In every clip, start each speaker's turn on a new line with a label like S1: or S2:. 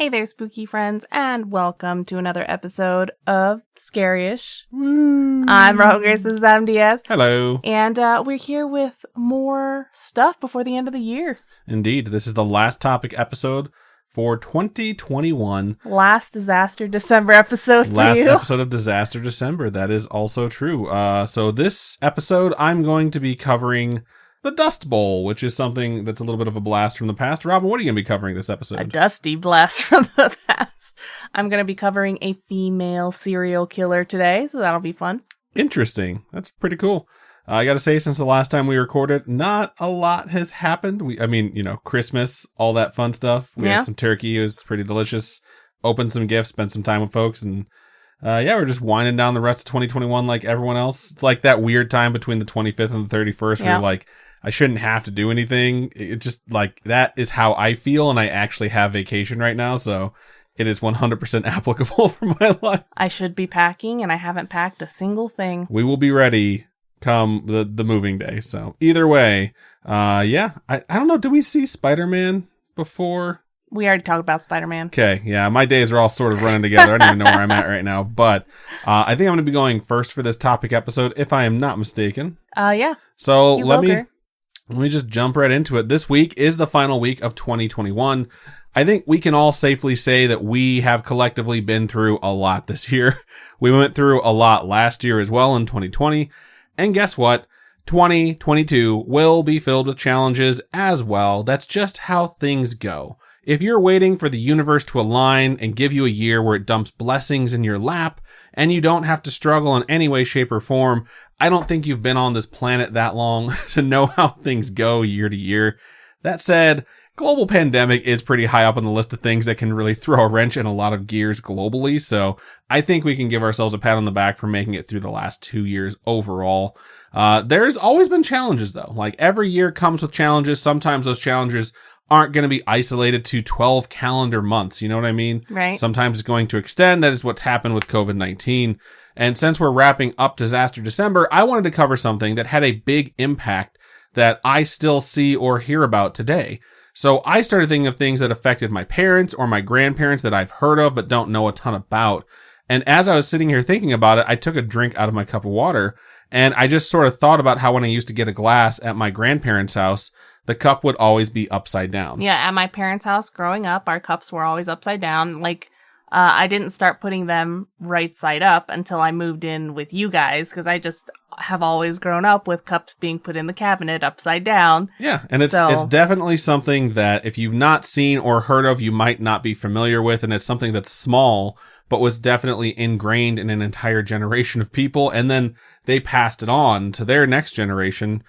S1: Hey there, spooky friends, and welcome to another episode of Scaryish.
S2: Woo.
S1: I'm Rohan Grace, this is Adam Diaz.
S2: Hello.
S1: And we're here with more stuff before the end of the year.
S2: Indeed, this is the last topic episode for 2021.
S1: Last Disaster December episode for
S2: Last
S1: you.
S2: episode of Disaster December, that is also true. So this episode, I'm going to be covering the Dust Bowl, which is something that's a little bit of a blast from the past. Robin, what are you going to be covering this episode?
S1: A dusty blast from the past. I'm going to be covering a female serial killer today, so that'll be fun.
S2: Interesting. That's pretty cool. I got to say, since the last time we recorded, not a lot has happened. Christmas, all that fun stuff. We had some turkey. It was pretty delicious. Opened some gifts, spent some time with folks, and we're just winding down the rest of 2021 like everyone else. It's like that weird time between the 25th and the 31st where you're like, I shouldn't have to do anything. It just like, that is how I feel, and I actually have vacation right now, so it is 100% applicable for my life.
S1: I should be packing, and I haven't packed a single thing.
S2: We will be ready come the moving day. So either way, I don't know. Did we see Spider-Man before?
S1: We already talked about Spider-Man.
S2: Okay, yeah, my days are all sort of running together. I don't even know where I'm at right now, but I think I'm going to be going first for this topic episode, if I am not mistaken.
S1: Yeah.
S2: So let me just jump right into it. This week is the final week of 2021. I think we can all safely say that we have collectively been through a lot this year. We went through a lot last year as well in 2020. And guess what? 2022 will be filled with challenges as well. That's just how things go. If you're waiting for the universe to align and give you a year where it dumps blessings in your lap and you don't have to struggle in any way, shape, or form, I don't think you've been on this planet that long to know how things go year to year. That said, global pandemic is pretty high up on the list of things that can really throw a wrench in a lot of gears globally. So I think we can give ourselves a pat on the back for making it through the last 2 years overall. There's always been challenges though. Like every year comes with challenges. Sometimes those challenges aren't going to be isolated to 12 calendar months. You know what I mean?
S1: Right.
S2: Sometimes it's going to extend. That is what's happened with COVID-19. And since we're wrapping up Disaster December, I wanted to cover something that had a big impact that I still see or hear about today. So I started thinking of things that affected my parents or my grandparents that I've heard of but don't know a ton about. And as I was sitting here thinking about it, I took a drink out of my cup of water, and I just sort of thought about how when I used to get a glass at my grandparents' house, the cup would always be upside down.
S1: Yeah, at my parents' house growing up, our cups were always upside down. I didn't start putting them right side up until I moved in with you guys, because I just have always grown up with cups being put in the cabinet upside down.
S2: Yeah, and it's definitely something that if you've not seen or heard of, you might not be familiar with, and it's something that's small, but was definitely ingrained in an entire generation of people, and then they passed it on to their next generation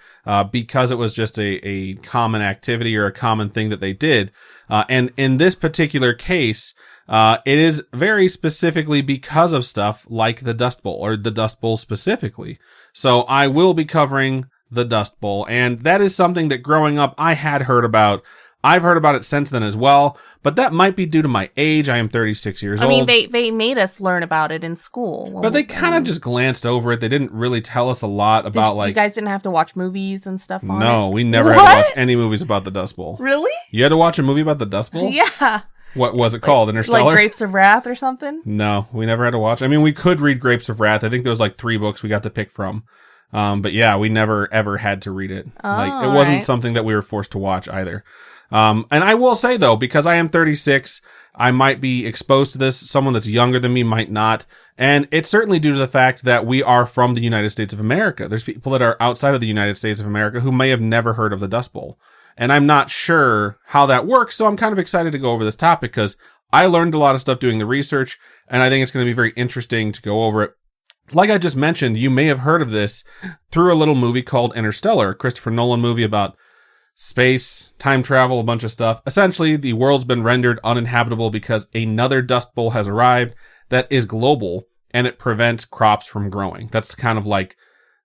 S2: because it was just a common activity or a common thing that they did. And in this particular case, it is very specifically because of stuff like the Dust Bowl, or the Dust Bowl specifically. So I will be covering the Dust Bowl, and that is something that growing up I had heard about. I've heard about it since then as well, but that might be due to my age. I am 36 years old.
S1: I mean, they made us learn about it in school.
S2: But they kind of just glanced over it. They didn't really tell us a lot about
S1: you guys didn't have to watch movies and stuff on it?
S2: No, we never had to watch any movies about the Dust Bowl.
S1: Really?
S2: You had to watch a movie about the Dust Bowl?
S1: Yeah.
S2: What was it called? Interstellar?
S1: Like Grapes of Wrath or something?
S2: No, we never had to watch. I mean, we could read Grapes of Wrath. I think there was like 3 books we got to pick from. But yeah, we never ever had to read it. It wasn't something that we were forced to watch either. And I will say though, because I am 36, I might be exposed to this. Someone that's younger than me might not. And it's certainly due to the fact that we are from the United States of America. There's people that are outside of the United States of America who may have never heard of the Dust Bowl. And I'm not sure how that works. So I'm kind of excited to go over this topic because I learned a lot of stuff doing the research, and I think it's going to be very interesting to go over it. Like I just mentioned, you may have heard of this through a little movie called Interstellar, a Christopher Nolan movie about space, time travel, a bunch of stuff. Essentially, the world's been rendered uninhabitable because another Dust Bowl has arrived that is global, and it prevents crops from growing. That's kind of like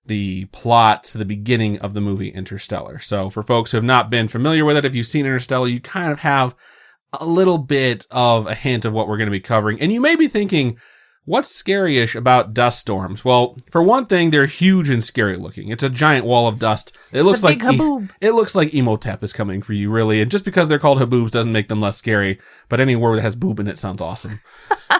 S2: the plot to the beginning of the movie Interstellar. So for folks who have not been familiar with it, if you've seen Interstellar, you kind of have a little bit of a hint of what we're going to be covering. And you may be thinking, What's scary-ish about dust storms? Well, for one thing, they're huge and scary looking. It's a giant wall of dust. It looks like Emotep is coming for you, really. And just because they're called haboobs doesn't make them less scary. But any word that has boob in it sounds awesome.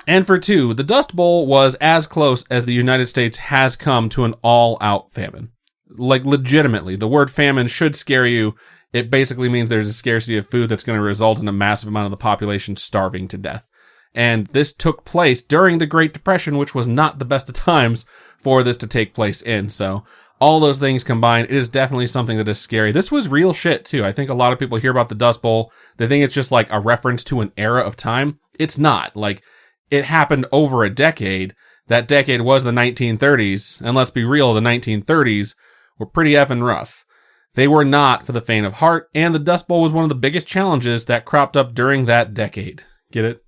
S2: And for two, the Dust Bowl was as close as the United States has come to an all-out famine. Like, legitimately, the word famine should scare you. It basically means there's a scarcity of food that's going to result in a massive amount of the population starving to death. And this took place during the Great Depression, which was not the best of times for this to take place in. So all those things combined, it is definitely something that is scary. This was real shit, too. I think a lot of people hear about the Dust Bowl. They think it's just like a reference to an era of time. It's not. Like, it happened over a decade. That decade was the 1930s. And let's be real, the 1930s were pretty effing rough. They were not for the faint of heart. And the Dust Bowl was one of the biggest challenges that cropped up during that decade. Get it?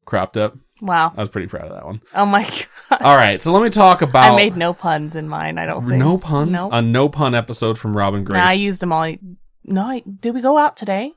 S2: Cropped up.
S1: Wow.
S2: I was pretty proud of that one.
S1: Oh my God.
S2: All right, so let me talk about...
S1: I made no puns in mine, I don't think.
S2: No puns?
S1: Nope.
S2: A no pun episode from Robin Grace.
S1: Nah, I used them all. Did we go out today?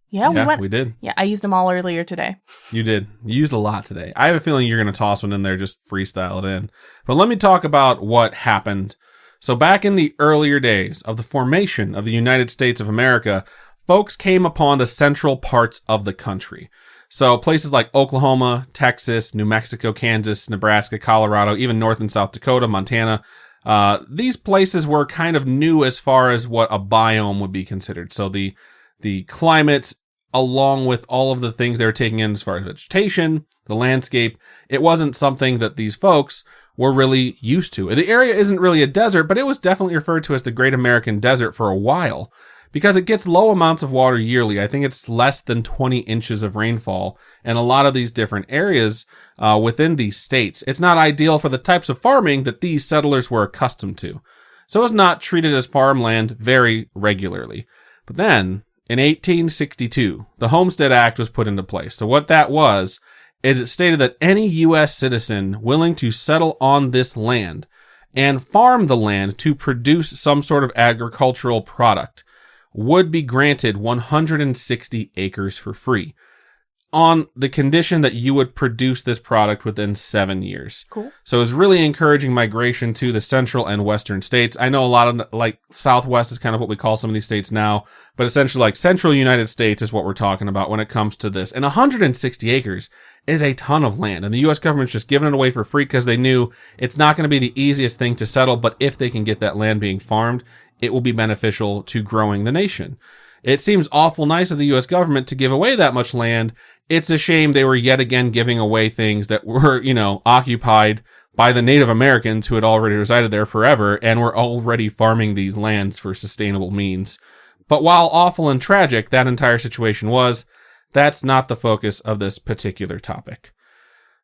S1: Yeah, we went.
S2: We did.
S1: Yeah, I used them all earlier today.
S2: You did. You used a lot today. I have a feeling you're going to toss one in there, just freestyle it in. But let me talk about what happened. So back in the earlier days of the formation of the United States of America, folks came upon the central parts of the country. So places like Oklahoma, Texas, New Mexico, Kansas, Nebraska, Colorado, even North and South Dakota, Montana. These places were kind of new as far as what a biome would be considered. So the climate, along with all of the things they were taking in as far as vegetation, the landscape, it wasn't something that these folks were really used to. The area isn't really a desert, but it was definitely referred to as the Great American Desert for a while, because it gets low amounts of water yearly. I think it's less than 20 inches of rainfall in a lot of these different areas within these states. It's not ideal for the types of farming that these settlers were accustomed to. So it's not treated as farmland very regularly. But then, in 1862, the Homestead Act was put into place. So what that was, is it stated that any U.S. citizen willing to settle on this land and farm the land to produce some sort of agricultural product would be granted 160 acres for free on the condition that you would produce this product within 7 years.
S1: Cool.
S2: So it was really encouraging migration to the central and western states. I know a lot of, like, Southwest is kind of what we call some of these states now, but essentially, like, central United States is what we're talking about when it comes to this. And 160 acres is a ton of land, and the U.S. government's just giving it away for free because they knew it's not going to be the easiest thing to settle, but if they can get that land being farmed, it will be beneficial to growing the nation. It seems awful nice of the U.S. government to give away that much land. It's a shame they were yet again giving away things that were, occupied by the Native Americans who had already resided there forever and were already farming these lands for sustainable means. But while awful and tragic that entire situation was, that's not the focus of this particular topic.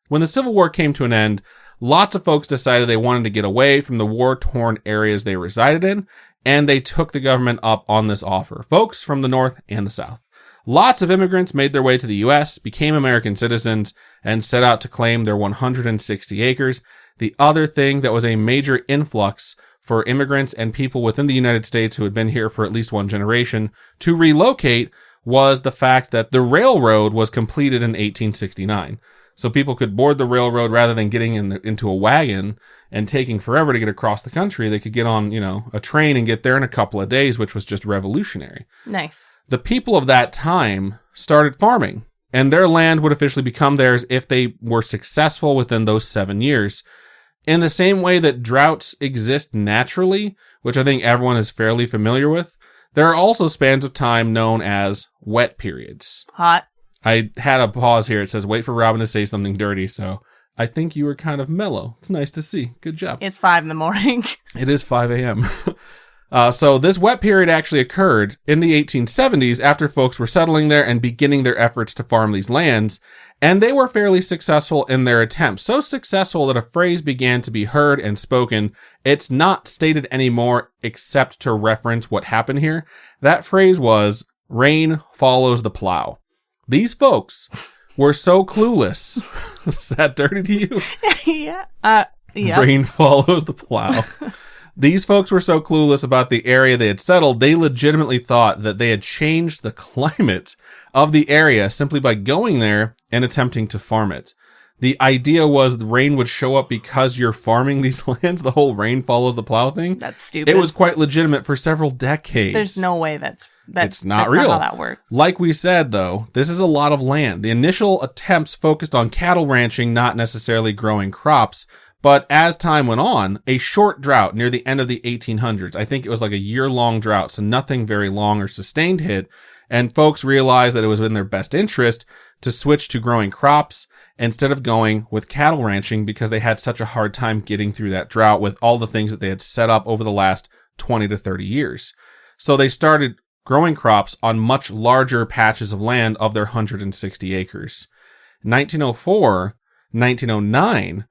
S2: When the Civil War came to an end, lots of folks decided they wanted to get away from the war-torn areas they resided in, and they took the government up on this offer. Folks from the North and the South. Lots of immigrants made their way to the U.S., became American citizens, and set out to claim their 160 acres. The other thing that was a major influx for immigrants and people within the United States who had been here for at least one generation to relocate was the fact that the railroad was completed in 1869. So people could board the railroad rather than getting into a wagon and taking forever to get across the country. They could get on, a train and get there in a couple of days, which was just revolutionary.
S1: Nice.
S2: The people of that time started farming, and their land would officially become theirs if they were successful within those 7 years. In the same way that droughts exist naturally, which I think everyone is fairly familiar with, there are also spans of time known as wet periods.
S1: Hot.
S2: I had a pause here. It says, wait for Robin to say something dirty, so I think you were kind of mellow. It's nice to see. Good job.
S1: It's 5 a.m.
S2: It is 5 a.m. So this wet period actually occurred in the 1870s after folks were settling there and beginning their efforts to farm these lands, and they were fairly successful in their attempts. So successful that a phrase began to be heard and spoken. It's not stated anymore except to reference what happened here. That phrase was, rain follows the plow. These folks were so clueless. Is that dirty to you?
S1: Yeah. Yeah.
S2: Rain follows the plow. These folks were so clueless about the area they had settled, they legitimately thought that they had changed the climate of the area simply by going there and attempting to farm it. The idea was the rain would show up because you're farming these lands. The whole rain follows the plow thing.
S1: That's stupid.
S2: It was quite legitimate for several decades.
S1: There's no way it's
S2: not real.
S1: Not how that works.
S2: Like we said, though, this is a lot of land. The initial attempts focused on cattle ranching, not necessarily growing crops. But as time went on, a short drought near the end of the 1800s, I think it was like a year-long drought, so nothing very long or sustained hit, and folks realized that it was in their best interest to switch to growing crops instead of going with cattle ranching because they had such a hard time getting through that drought with all the things that they had set up over the last 20 to 30 years. So they started growing crops on much larger patches of land of their 160 acres. 1904, 1909,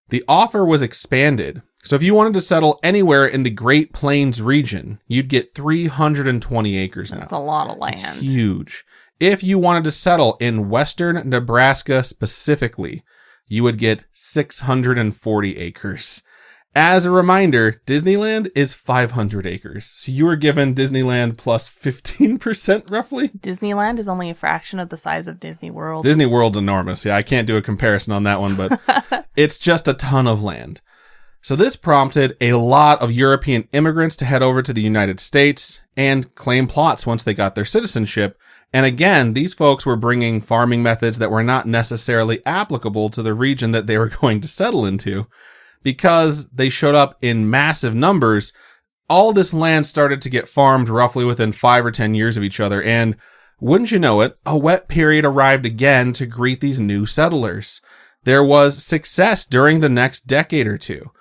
S2: the offer was expanded. So if you wanted to settle anywhere in the Great Plains region, you'd get 320 acres now.
S1: That's a lot of land.
S2: It's huge. If you wanted to settle in western Nebraska specifically, you would get 640 acres. As a reminder, Disneyland is 500 acres. So you were given Disneyland plus 15% roughly.
S1: Disneyland is only a fraction of the size of Disney World.
S2: Disney World's enormous. Yeah, I can't do a comparison on that one, but it's just a ton of land. So this prompted a lot of European immigrants to head over to the United States and claim plots once they got their citizenship. And again, these folks were bringing farming methods that were not necessarily applicable to the region that they were going to settle into. Because they showed up in massive numbers, all this land started to get farmed roughly within 5 or 10 years of each other. And wouldn't you know it, a wet period arrived again to greet these new settlers. There was success during the next decade or two.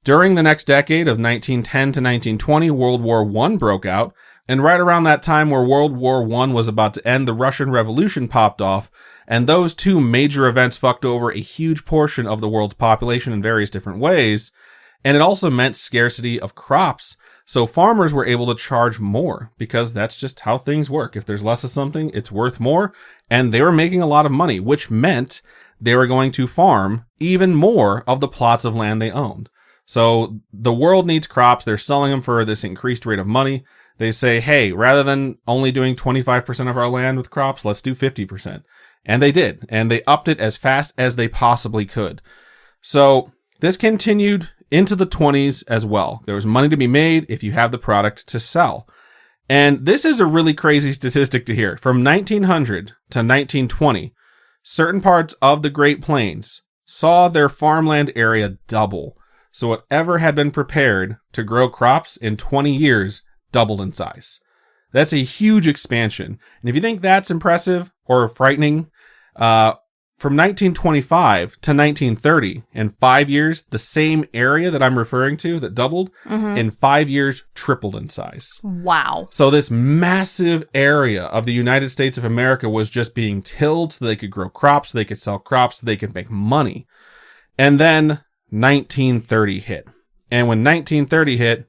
S2: During the next decade of 1910 to 1920, World War I broke out. And right around that time where World War I was about to end, the Russian Revolution popped off. And those two major events fucked over a huge portion of the world's population in various different ways. And it also meant scarcity of crops. So farmers were able to charge more because that's just how things work. If there's less of something, it's worth more. And they were making a lot of money, which meant they were going to farm even more of the plots of land they owned. So the world needs crops. They're selling them for this increased rate of money. They say, hey, rather than only doing 25% of our land with crops, let's do 50%. And they did. And they upped it as fast as they possibly could. So this continued into the 20s as well. There was money to be made if you have the product to sell. And this is a really crazy statistic to hear. From 1900 to 1920, certain parts of the Great Plains saw their farmland area double. So whatever had been prepared to grow crops in 20 years doubled in size. That's a huge expansion. And if you think that's impressive or frightening, from 1925 to 1930, in 5 years, the same area that I'm referring to that doubled, in 5 years, tripled in size.
S1: Wow.
S2: So this massive area of the United States of America was just being tilled so they could grow crops, so they could sell crops, so they could make money. And then 1930 hit. And when 1930 hit,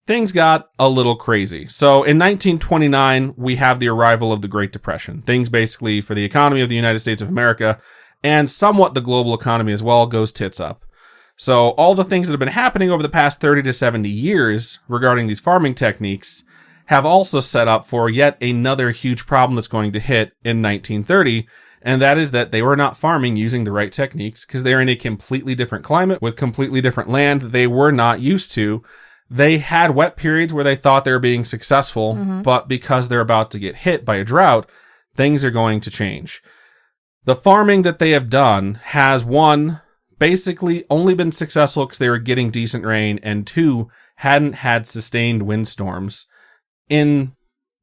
S2: things got a little crazy. So in 1929, we have the arrival of the Great Depression. Things basically for the economy of the United States of America and somewhat the global economy as well goes tits up. So all the things that have been happening over the past 30 to 70 years regarding these farming techniques have also set up for yet another huge problem that's going to hit in 1930. And that is that they were not farming using the right techniques because they're in a completely different climate with completely different land that they were not used to. They had wet periods where they thought they were being successful, but because they're about to get hit by a drought, things are going to change. The farming that they have done has, one, basically only been successful because they were getting decent rain, and two, hadn't had sustained windstorms in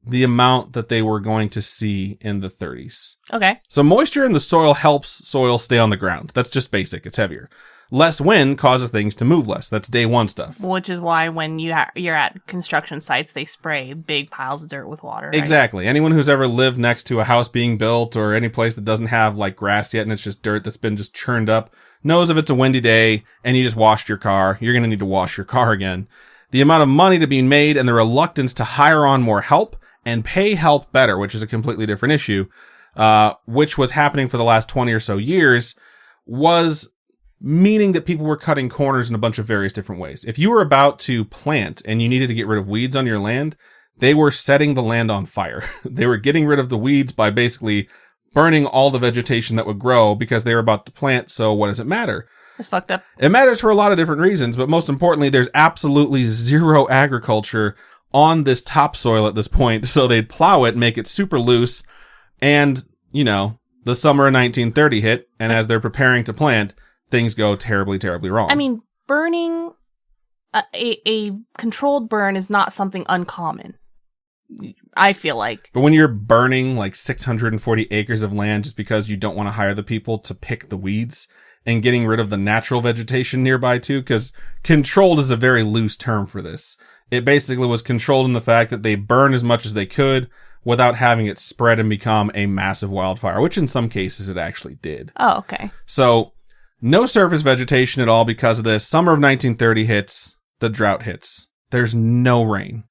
S2: the amount that they were going to see in the 30s.
S1: Okay.
S2: So moisture in the soil helps soil stay on the ground. That's just basic. It's heavier. Less wind causes things to move less. That's day one stuff.
S1: Which is why when you're at construction sites, they spray big piles of dirt with water. Right?
S2: Exactly. Anyone who's ever lived next to a house being built or any place that doesn't have like grass yet and it's just dirt that's been just churned up knows if it's a windy day and you just washed your car, you're going to need to wash your car again. The amount of money to be made and the reluctance to hire on more help and pay help better, which is a completely different issue, which was happening for the last 20 or so years, was meaning that people were cutting corners in a bunch of various different ways. If you were about to plant and you needed to get rid of weeds on your land, they were setting the land on fire. They were getting rid of the weeds by basically burning all the vegetation that would grow because they were about to plant. So what does it matter?
S1: It's fucked up.
S2: It matters for a lot of different reasons, but most importantly, there's absolutely zero agriculture on this topsoil at this point. So they'd plow it, make it super loose, and, the summer of 1930 hit, and as they're preparing to plant, things go terribly, terribly wrong.
S1: I mean, burning, a controlled burn is not something uncommon, I feel like.
S2: But when you're burning like 640 acres of land just because you don't want to hire the people to pick the weeds and getting rid of the natural vegetation nearby too, because controlled is a very loose term for this. It basically was controlled in the fact that they burned as much as they could without having it spread and become a massive wildfire, which in some cases it actually did.
S1: Oh, okay.
S2: So, no surface vegetation at all because of this. Summer of 1930 hits, the drought hits. There's no rain.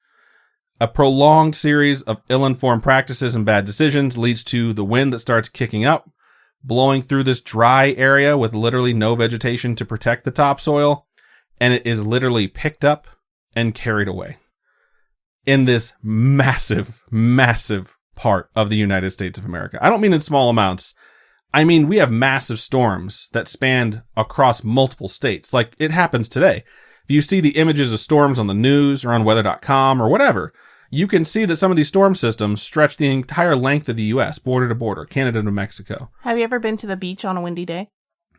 S2: A prolonged series of ill-informed practices and bad decisions leads to the wind that starts kicking up, blowing through this dry area with literally no vegetation to protect the topsoil, and it is literally picked up and carried away in this massive, massive part of the United States of America. I don't mean in small amounts. I mean, we have massive storms that spanned across multiple states. Like it happens today. If you see the images of storms on the news or on weather.com or whatever, you can see that some of these storm systems stretch the entire length of the U.S., border to border, Canada to Mexico.
S1: Have you ever been to the beach on a windy day?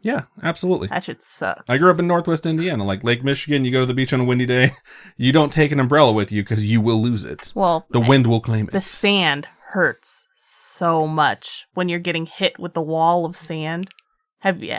S2: Yeah, absolutely.
S1: That shit sucks.
S2: I grew up in Northwest Indiana, like Lake Michigan. You go to the beach on a windy day, you don't take an umbrella with you because you will lose it.
S1: Well,
S2: the wind will claim it.
S1: The sand hurts so much when you're getting hit with the wall of sand. Have you,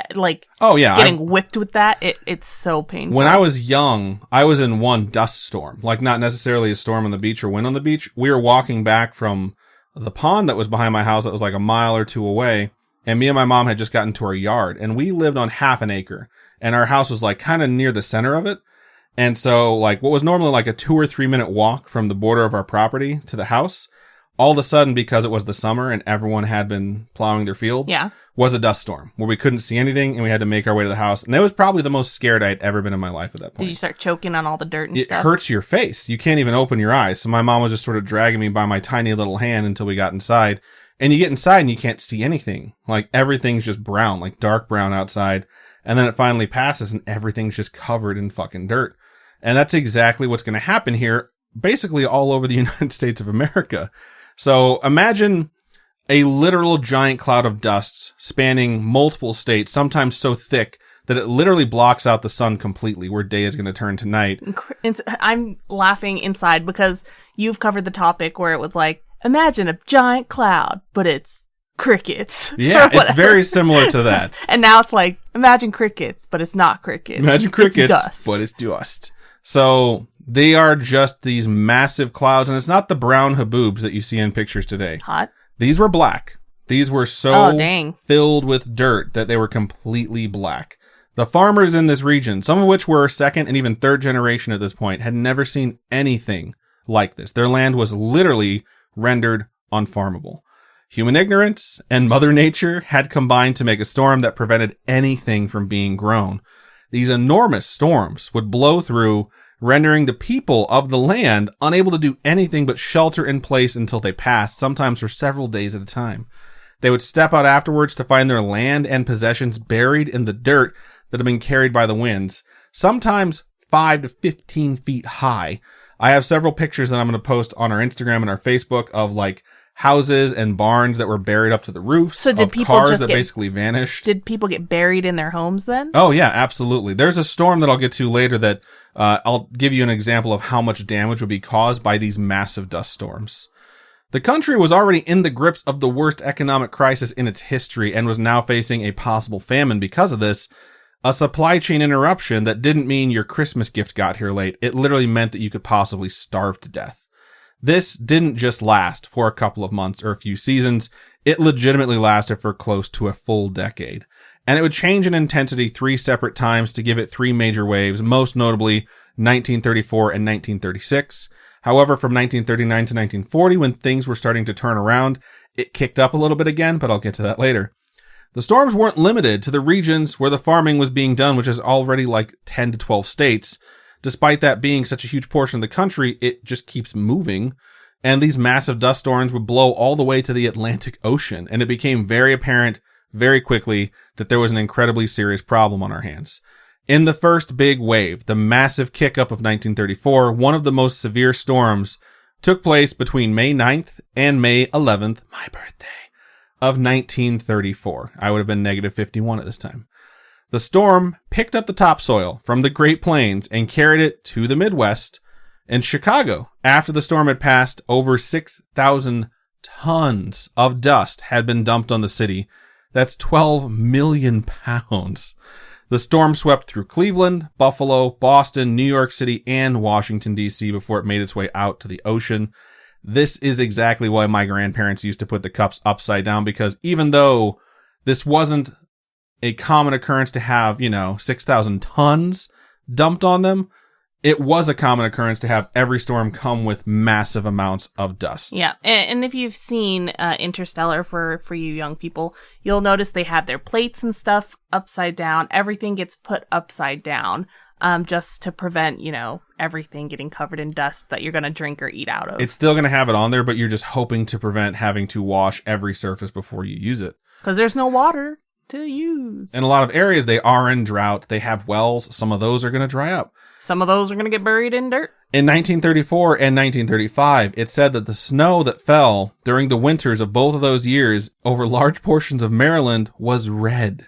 S1: getting whipped with that? It's so painful.
S2: When I was young, I was in one dust storm, like not necessarily a storm on the beach or wind on the beach. We were walking back from the pond that was behind my house that was like a mile or two away. And me and my mom had just gotten to our yard, and we lived on half an acre, and our house was like kind of near the center of it. And so like what was normally like a 2 or 3 minute walk from the border of our property to the house, all of a sudden, because it was the summer and everyone had been plowing their fields, was a dust storm where we couldn't see anything and we had to make our way to the house. And that was probably the most scared I'd ever been in my life at that point.
S1: Did you start choking on all the dirt and stuff?
S2: It hurts your face. You can't even open your eyes. So my mom was just sort of dragging me by my tiny little hand until we got inside. And you get inside and you can't see anything. Like everything's just brown, like dark brown outside. And then it finally passes and everything's just covered in fucking dirt. And that's exactly what's going to happen here, basically all over the United States of America. So imagine a literal giant cloud of dust spanning multiple states, sometimes so thick that it literally blocks out the sun completely, where day is going to turn to night.
S1: I'm laughing inside because you've covered the topic where it was like, imagine a giant cloud, but it's crickets.
S2: Yeah, it's very similar to that.
S1: And now it's like, imagine crickets, but it's not crickets.
S2: Imagine crickets,
S1: it's dust.
S2: But it's dust. So they are just these massive clouds, and it's not the brown haboobs that you see in pictures today.
S1: Hot.
S2: These were black. These were so filled with dirt that they were completely black. The farmers in this region, some of which were second and even third generation at this point, had never seen anything like this. Their land was literally rendered unfarmable. Human ignorance and Mother Nature had combined to make a storm that prevented anything from being grown. These enormous storms would blow through, rendering the people of the land unable to do anything but shelter in place until they passed, sometimes for several days at a time. They would step out afterwards to find their land and possessions buried in the dirt that had been carried by the winds, sometimes 5 to 15 feet high. I have several pictures that I'm going to post on our Instagram and our Facebook of like houses and barns that were buried up to the roofs.
S1: So did people
S2: cars that basically vanished?
S1: Did people get buried in their homes then?
S2: Oh yeah, absolutely. There's a storm that I'll get to later that I'll give you an example of how much damage would be caused by these massive dust storms. The country was already in the grips of the worst economic crisis in its history and was now facing a possible famine because of this. A supply chain interruption that didn't mean your Christmas gift got here late. It literally meant that you could possibly starve to death. This didn't just last for a couple of months or a few seasons. It legitimately lasted for close to a full decade. And it would change in intensity 3 separate times to give it 3 major waves, most notably 1934 and 1936. However, from 1939 to 1940, when things were starting to turn around, it kicked up a little bit again, but I'll get to that later. The storms weren't limited to the regions where the farming was being done, which is already like 10 to 12 states. Despite that being such a huge portion of the country, it just keeps moving. and these massive dust storms would blow all the way to the Atlantic Ocean, and it became very apparent very quickly that there was an incredibly serious problem on our hands. In the first big wave, the massive kick-up of 1934, one of the most severe storms took place between May 9th and May 11th, my birthday, of 1934. I would have been negative 51 at this time. The storm picked up the topsoil from the Great Plains and carried it to the Midwest and Chicago. After the storm had passed, over 6,000 tons of dust had been dumped on the city. That's 12 million pounds. The storm swept through Cleveland, Buffalo, Boston, New York City, and Washington, D.C. before it made its way out to the ocean. This is exactly why my grandparents used to put the cups upside down, because even though this wasn't a common occurrence to have, 6,000 tons dumped on them, it was a common occurrence to have every storm come with massive amounts of dust.
S1: Yeah, and if you've seen Interstellar for you young people, you'll notice they have their plates and stuff upside down. Everything gets put upside down just to prevent, everything getting covered in dust that you're going to drink or eat out of.
S2: It's still going to have it on there, but you're just hoping to prevent having to wash every surface before you use it.
S1: Because there's no water to use.
S2: In a lot of areas, they are in drought. They have wells. Some of those are going to dry up.
S1: Some of those are going to get buried in dirt.
S2: In 1934 and 1935, it said that the snow that fell during the winters of both of those years over large portions of Maryland was red,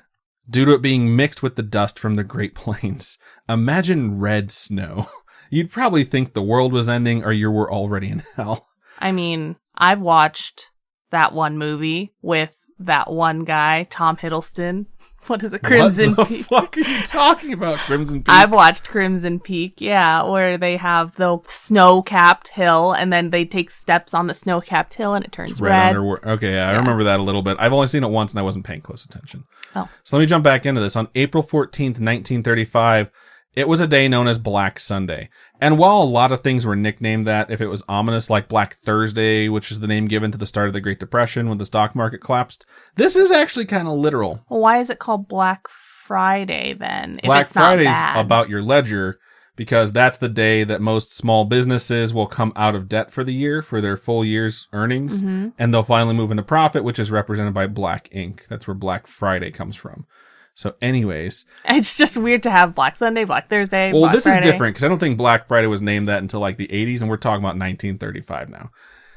S2: due to it being mixed with the dust from the Great Plains. Imagine red snow. You'd probably think the world was ending or you were already in hell.
S1: I mean, I've watched that one movie with that one guy, Tom Hiddleston. What is it? Crimson Peak.
S2: What the fuck are you talking about, Crimson Peak?
S1: I've watched Crimson Peak, yeah, where they have the snow-capped hill, and then they take steps on the snow-capped hill, and it turns red.
S2: Okay, yeah, I remember that a little bit. I've only seen it once, and I wasn't paying close attention.
S1: Oh.
S2: So let me jump back into this. On April 14th, 1935, it was a day known as Black Sunday. And while a lot of things were nicknamed that, if it was ominous, like Black Thursday, which is the name given to the start of the Great Depression when the stock market collapsed, this is actually kind of literal.
S1: Well, why is it called Black Friday then?
S2: Black Friday's about your ledger, because that's the day that most small businesses will come out of debt for the year for their full year's earnings, and they'll finally move into profit, which is represented by black ink. That's where Black Friday comes from. So anyways,
S1: it's just weird to have Black Sunday, Black Thursday,
S2: well,
S1: Black
S2: this
S1: Friday.
S2: is different because I don't think Black Friday was named that until like the 80s, and we're talking about 1935 now.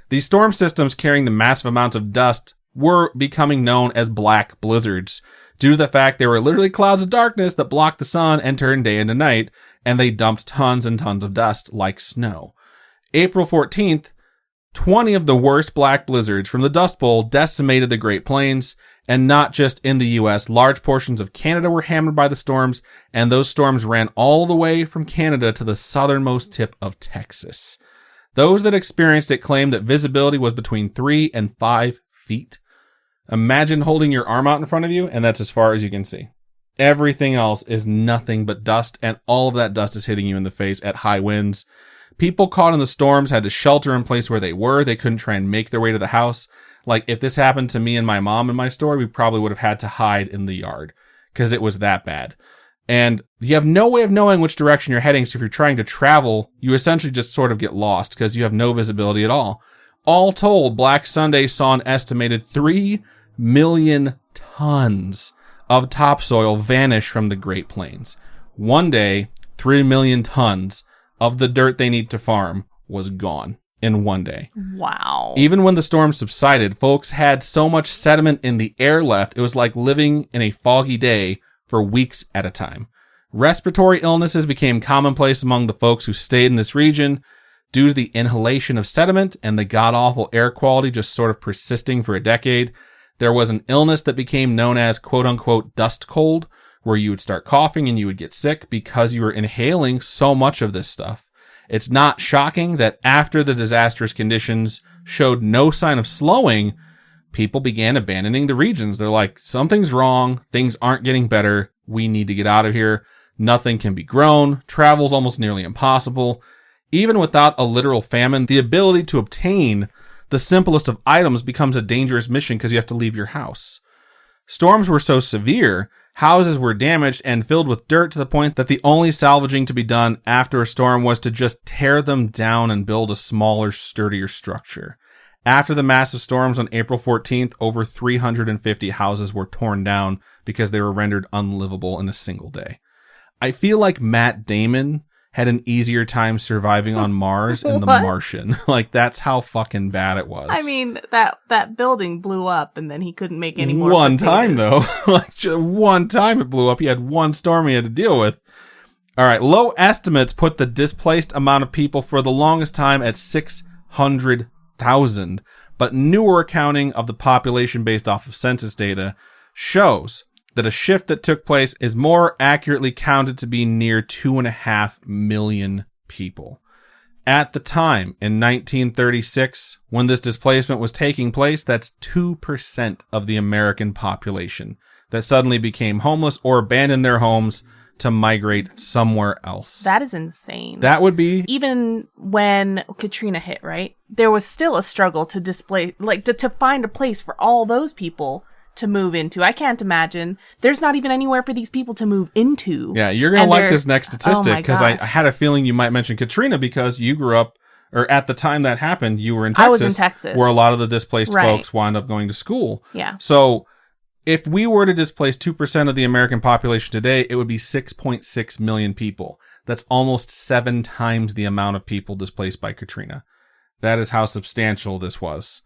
S2: These storm systems carrying the massive amounts of dust were becoming known as black blizzards due to the fact they were literally clouds of darkness that blocked the sun and turned day into night, and they dumped tons and tons of dust like snow. April 14th, 20 of the worst black blizzards from the Dust Bowl decimated the Great Plains. And not just in the U.S., large portions of Canada were hammered by the storms, and those storms ran all the way from Canada to the southernmost tip of Texas. Those that experienced it claimed that visibility was between 3 and 5 feet. Imagine holding your arm out in front of you, and that's as far as you can see. Everything else is nothing but dust, and all of that dust is hitting you in the face at high winds. People caught in the storms had to shelter in place where they were. They couldn't try and make their way to the house. Like, if this happened to me and my mom in my story, we probably would have had to hide in the yard because it was that bad. And you have no way of knowing which direction you're heading. So if you're trying to travel, you essentially just sort of get lost because you have no visibility at all. All told, Black Sunday saw an estimated 3 million tons of topsoil vanish from the Great Plains. One day, 3 million tons of the dirt they need to farm was gone. In one day.
S1: Wow.
S2: Even when the storm subsided, folks had so much sediment in the air left, it was like living in a foggy day for weeks at a time. Respiratory illnesses became commonplace among the folks who stayed in this region due to the inhalation of sediment and the god-awful air quality just sort of persisting for a decade. There was an illness that became known as quote-unquote dust cold, where you would start coughing and you would get sick because you were inhaling so much of this stuff. It's not shocking that after the disastrous conditions showed no sign of slowing, people began abandoning the regions. They're like, something's wrong. Things aren't getting better. We need to get out of here. Nothing can be grown. Travel's almost nearly impossible. Even without a literal famine, the ability to obtain the simplest of items becomes a dangerous mission because you have to leave your house. Storms were so severe Houses were damaged and filled with dirt to the point that the only salvaging to be done after a storm was to just tear them down and build a smaller, sturdier structure. After the massive storms on April 14th, over 350 houses were torn down because they were rendered unlivable in a single day. I feel like Matt Damon had an easier time surviving on Mars and The Martian. Like, that's how fucking bad it was.
S1: I mean, that building blew up and then he couldn't make any more
S2: One
S1: potatoes.
S2: time, though. Like, just one time it blew up. He had one storm he had to deal with. All right, low estimates put the displaced amount of people for the longest time at 600,000. But newer accounting of the population based off of census data shows that a shift that took place is more accurately counted to be near 2.5 million people. At the time, in 1936, when this displacement was taking place, that's 2% of the American population that suddenly became homeless or abandoned their homes to migrate somewhere else.
S1: That is insane.
S2: That would be...
S1: Even when Katrina hit, right? There was still a struggle to display, like to find a place for all those people to move into. I can't imagine. There's not even anywhere for these people to move into.
S2: Yeah, you're going to like this next statistic because I had a feeling you might mention Katrina because you grew up, or at the time that happened, you were in Texas.
S1: I was in Texas.
S2: Where a lot of the displaced folks wound up going to school.
S1: Yeah.
S2: So if we were to displace 2% of the American population today, it would be 6.6 million people. That's almost 7 times the amount of people displaced by Katrina. That is how substantial this was.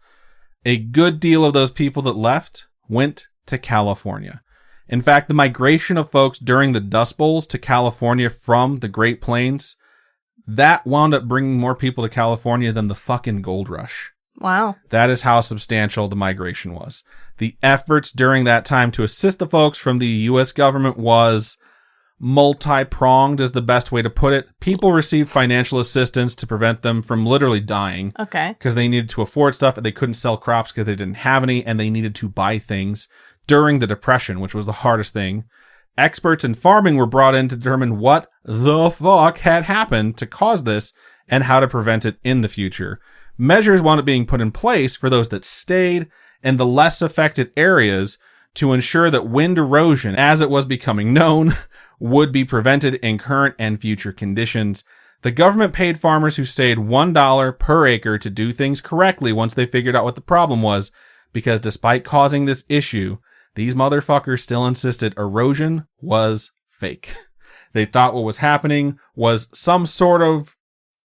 S2: A good deal of those people that left went to California. In fact, the migration of folks during the Dust Bowls to California from the Great Plains, that wound up bringing more people to California than the fucking gold rush.
S1: Wow.
S2: That is how substantial the migration was. The efforts during that time to assist the folks from the U.S. government was multi-pronged is the best way to put it. People received financial assistance to prevent them from literally dying.
S1: Okay.
S2: Because they needed to afford stuff and they couldn't sell crops because they didn't have any, and they needed to buy things during the Depression, which was the hardest thing. Experts in farming were brought in to determine what the fuck had happened to cause this and how to prevent it in the future. Measures wound up being put in place for those that stayed in the less affected areas to ensure that wind erosion, as it was becoming known, would be prevented in current and future conditions. The government paid farmers who stayed $1 per acre to do things correctly once they figured out what the problem was, because despite causing this issue, these motherfuckers still insisted erosion was fake. They thought what was happening was some sort of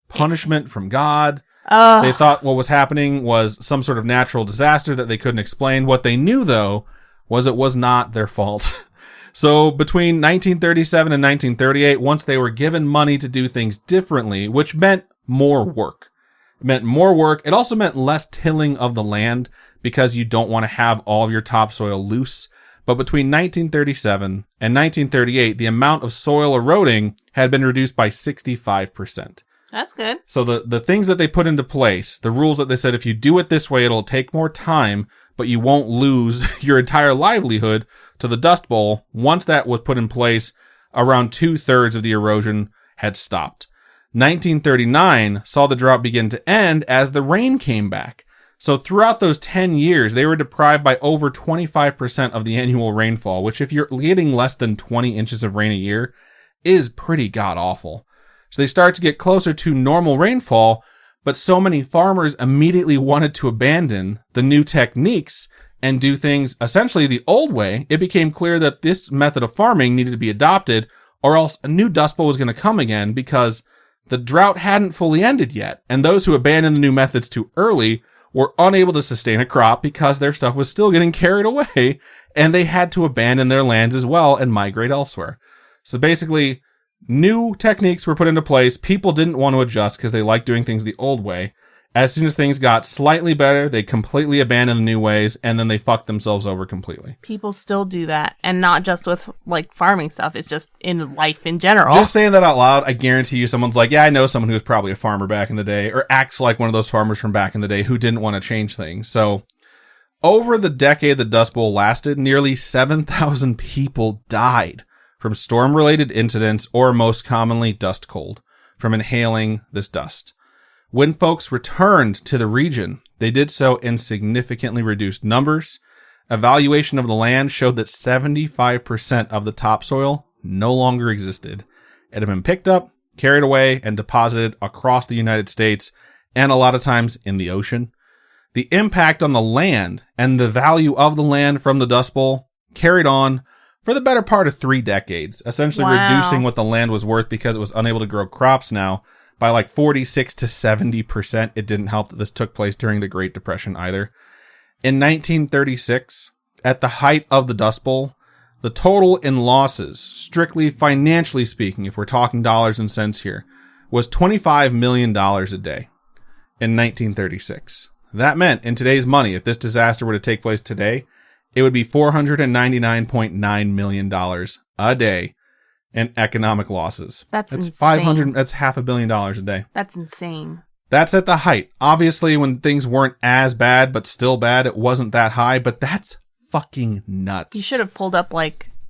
S2: punishment from God. They thought what was happening was some sort of natural disaster that they couldn't explain. What they knew, though, was it was not their fault. So between 1937 and 1938, once they were given money to do things differently, which meant more work. It meant more work. It also meant less tilling of the land because you don't want to have all of your topsoil loose. But between 1937 and 1938, the amount of soil eroding had been reduced by 65%.
S1: That's good.
S2: So the things that they put into place, the rules that they said, if you do it this way, it'll take more time, but you won't lose your entire livelihood to the Dust Bowl. Once that was put in place, around 2/3 of the erosion had stopped. 1939 saw the drought begin to end as the rain came back. So throughout those 10 years, they were deprived by over 25% of the annual rainfall, which if you're getting less than 20 inches of rain a year is pretty god-awful. So they start to get closer to normal rainfall, but so many farmers immediately wanted to abandon the new techniques and do things essentially the old way. It became clear that this method of farming needed to be adopted, or else a new Dust Bowl was going to come again because the drought hadn't fully ended yet. And those who abandoned the new methods too early were unable to sustain a crop because their stuff was still getting carried away, and they had to abandon their lands as well and migrate elsewhere. So basically, new techniques were put into place. People didn't want to adjust because they liked doing things the old way. As soon as things got slightly better, they completely abandoned the new ways, and then they fucked themselves over completely.
S1: People still do that, and not just with, like, farming stuff. It's just in life in general.
S2: Just saying that out loud, I guarantee you someone's like, yeah, I know someone who was probably a farmer back in the day, or acts like one of those farmers from back in the day who didn't want to change things. So, over the decade the Dust Bowl lasted, nearly 7,000 people died from storm-related incidents, or most commonly dust cold, from inhaling this dust. When folks returned to the region, they did so in significantly reduced numbers, evaluation of the land showed that 75% of the topsoil no longer existed. It had been picked up, carried away, and deposited across the United States, and a lot of times in the ocean. The impact on the land and the value of the land from the Dust Bowl carried on for the better part of 3 decades, essentially reducing what the land was worth because it was unable to grow crops now by like 46 to 70%. It didn't help that this took place during the Great Depression either. In 1936, at the height of the Dust Bowl, the total in losses, strictly financially speaking, if we're talking dollars and cents here, was $25 million a day in 1936. That meant, in today's money, if this disaster were to take place today, it would be $499.9 million a day in economic losses.
S1: That's insane.
S2: That's $500 million a day.
S1: That's insane.
S2: That's at the height. Obviously, when things weren't as bad, but still bad, it wasn't that high, but that's fucking nuts.
S1: You should have pulled up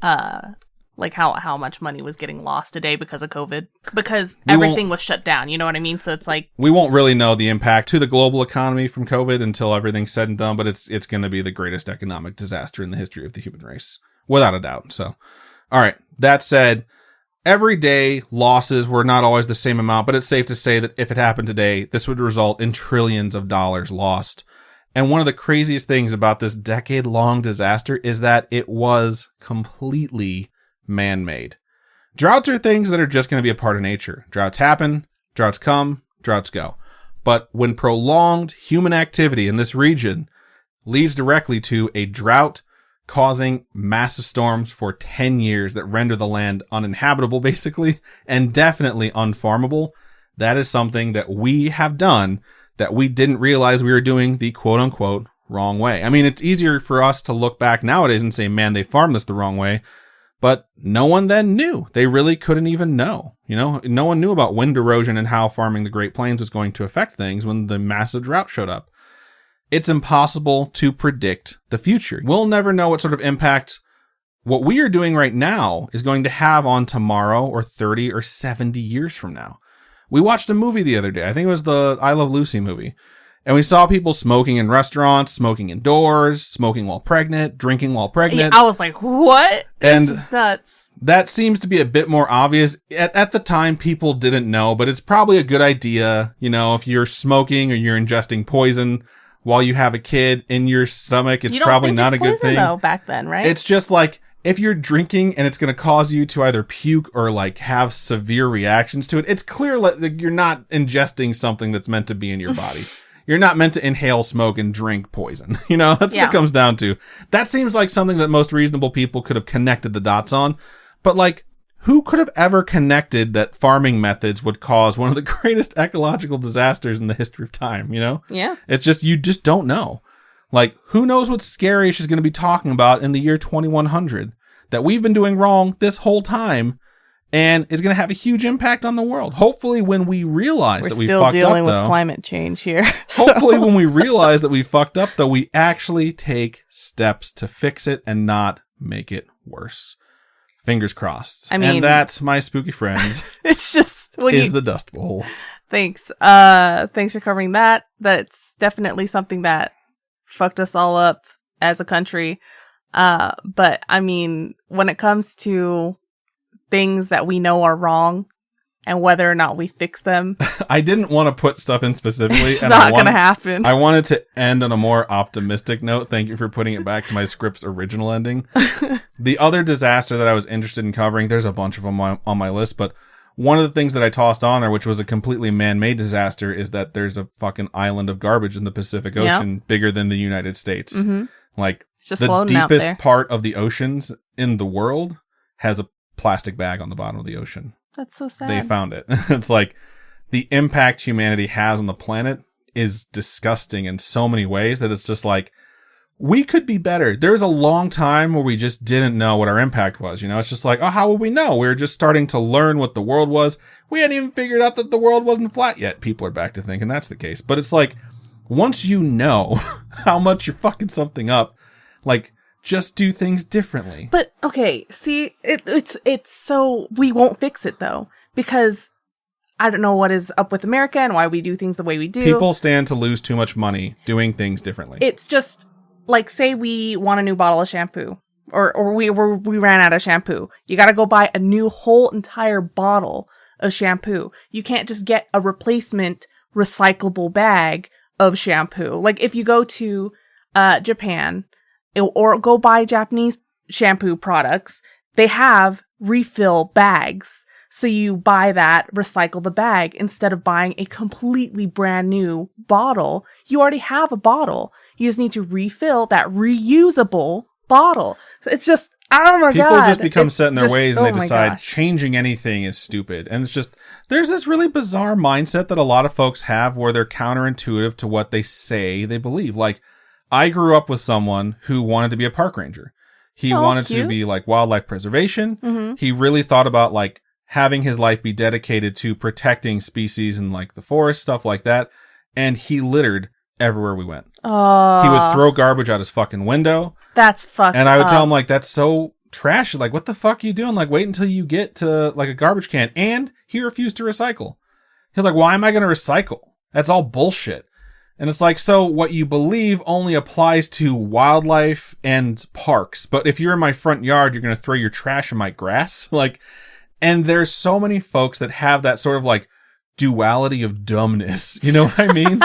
S1: how much money was getting lost a day because of COVID, because everything was shut down. You know what I mean? So it's like,
S2: we won't really know the impact to the global economy from COVID until everything's said and done, but it's going to be the greatest economic disaster in the history of the human race, without a doubt. So, all right. That said, everyday losses were not always the same amount, but it's safe to say that if it happened today, this would result in trillions of dollars lost. And one of the craziest things about this decade-long disaster is that it was completely man-made. Droughts are things that are just going to be a part of nature. Droughts happen, droughts come, droughts go. But when prolonged human activity in this region leads directly to a drought causing massive storms for 10 years that render the land uninhabitable, basically, and definitely unfarmable, that is something that we have done that we didn't realize we were doing the quote-unquote wrong way. I mean, it's easier for us to look back nowadays and say, man, they farmed this the wrong way. But no one then knew. They really couldn't even know. You know, no one knew about wind erosion and how farming the Great Plains was going to affect things when the massive drought showed up. It's impossible to predict the future. We'll never know what sort of impact what we are doing right now is going to have on tomorrow or 30 or 70 years from now. We watched a movie the other day. I think it was the I Love Lucy movie. And we saw people smoking in restaurants, smoking indoors, smoking while pregnant, drinking while pregnant.
S1: I was like, what? This is nuts.
S2: That seems to be a bit more obvious. At the time, people didn't know, but it's probably a good idea, you know, if you're smoking or you're ingesting poison while you have a kid in your stomach, it's probably not a good thing.
S1: Though, back then, right?
S2: It's just like, if you're drinking and it's going to cause you to either puke or like have severe reactions to it, it's clear that you're not ingesting something that's meant to be in your body. You're not meant to inhale smoke and drink poison. You know, that's what it comes down to. That seems like something that most reasonable people could have connected the dots on. But like, who could have ever connected that farming methods would cause one of the greatest ecological disasters in the history of time, you know?
S1: Yeah.
S2: It's just, you just don't know. Like, who knows what Scaryish is going to be talking about in the year 2100 that we've been doing wrong this whole time and is going to have a huge impact on the world. Hopefully when we realize that we fucked up,
S1: We're still dealing with climate change here.
S2: Hopefully when we realize that we fucked up, though, we actually take steps to fix it and not make it worse. Fingers crossed. I mean, and that, my spooky friends,
S1: it's just
S2: is the Dust Bowl.
S1: Thanks. Thanks for covering that. That's definitely something that fucked us all up as a country. But I mean, when it comes to things that we know are wrong and whether or not we fix them,
S2: I didn't want to put stuff in specifically.
S1: It's not going to happen.
S2: I wanted to end on a more optimistic note. Thank you for putting it back to my script's original ending. The other disaster that I was interested in covering, there's a bunch of them on my list, but one of the things that I tossed on there, which was a completely man-made disaster, is that there's a fucking island of garbage in the Pacific Ocean bigger than the United States.
S1: Mm-hmm.
S2: Like,
S1: it's just
S2: the deepest part of the oceans in the world has a plastic bag on the bottom of the ocean.
S1: That's so sad.
S2: They found it. It's like, the impact humanity has on the planet is disgusting in so many ways that it's just like, we could be better. There's a long time where we just didn't know what our impact was. You know, it's just like, oh, how would we know? We were just starting to learn what the world was. We hadn't even figured out that the world wasn't flat yet. People are back to thinking that's the case. But it's like, once you know how much you're fucking something up, like, just do things differently.
S1: But okay, see, it's so we won't fix it though, because I don't know what is up with America and why we do things the way we do.
S2: People stand to lose too much money doing things differently.
S1: It's just like, say we want a new bottle of shampoo, or we ran out of shampoo. You got to go buy a new whole entire bottle of shampoo. You can't just get a replacement recyclable bag of shampoo. Like, if you go to Japan or go buy Japanese shampoo products, they have refill bags. So you buy that, recycle the bag instead of buying a completely brand new bottle. You already have a bottle. You just need to refill that reusable bottle. It's just, oh my God.
S2: People just become set in their ways and they decide changing anything is stupid. And it's just, there's this really bizarre mindset that a lot of folks have where they're counterintuitive to what they say they believe. Like, I grew up with someone who wanted to be a park ranger. He wanted to be like wildlife preservation. Mm-hmm. He really thought about like having his life be dedicated to protecting species in like the forest, stuff like that. And he littered everywhere we went. He would throw garbage out his fucking window.
S1: That's fucked
S2: And I would tell him like, that's so trash. Like, what the fuck are you doing? Like, wait until you get to like a garbage can. And he refused to recycle. He was like, why am I going to recycle? That's all bullshit. And it's like, so what you believe only applies to wildlife and parks. But if you're in my front yard, you're going to throw your trash in my grass. Like, and there's so many folks that have that sort of like duality of dumbness. You know what I mean?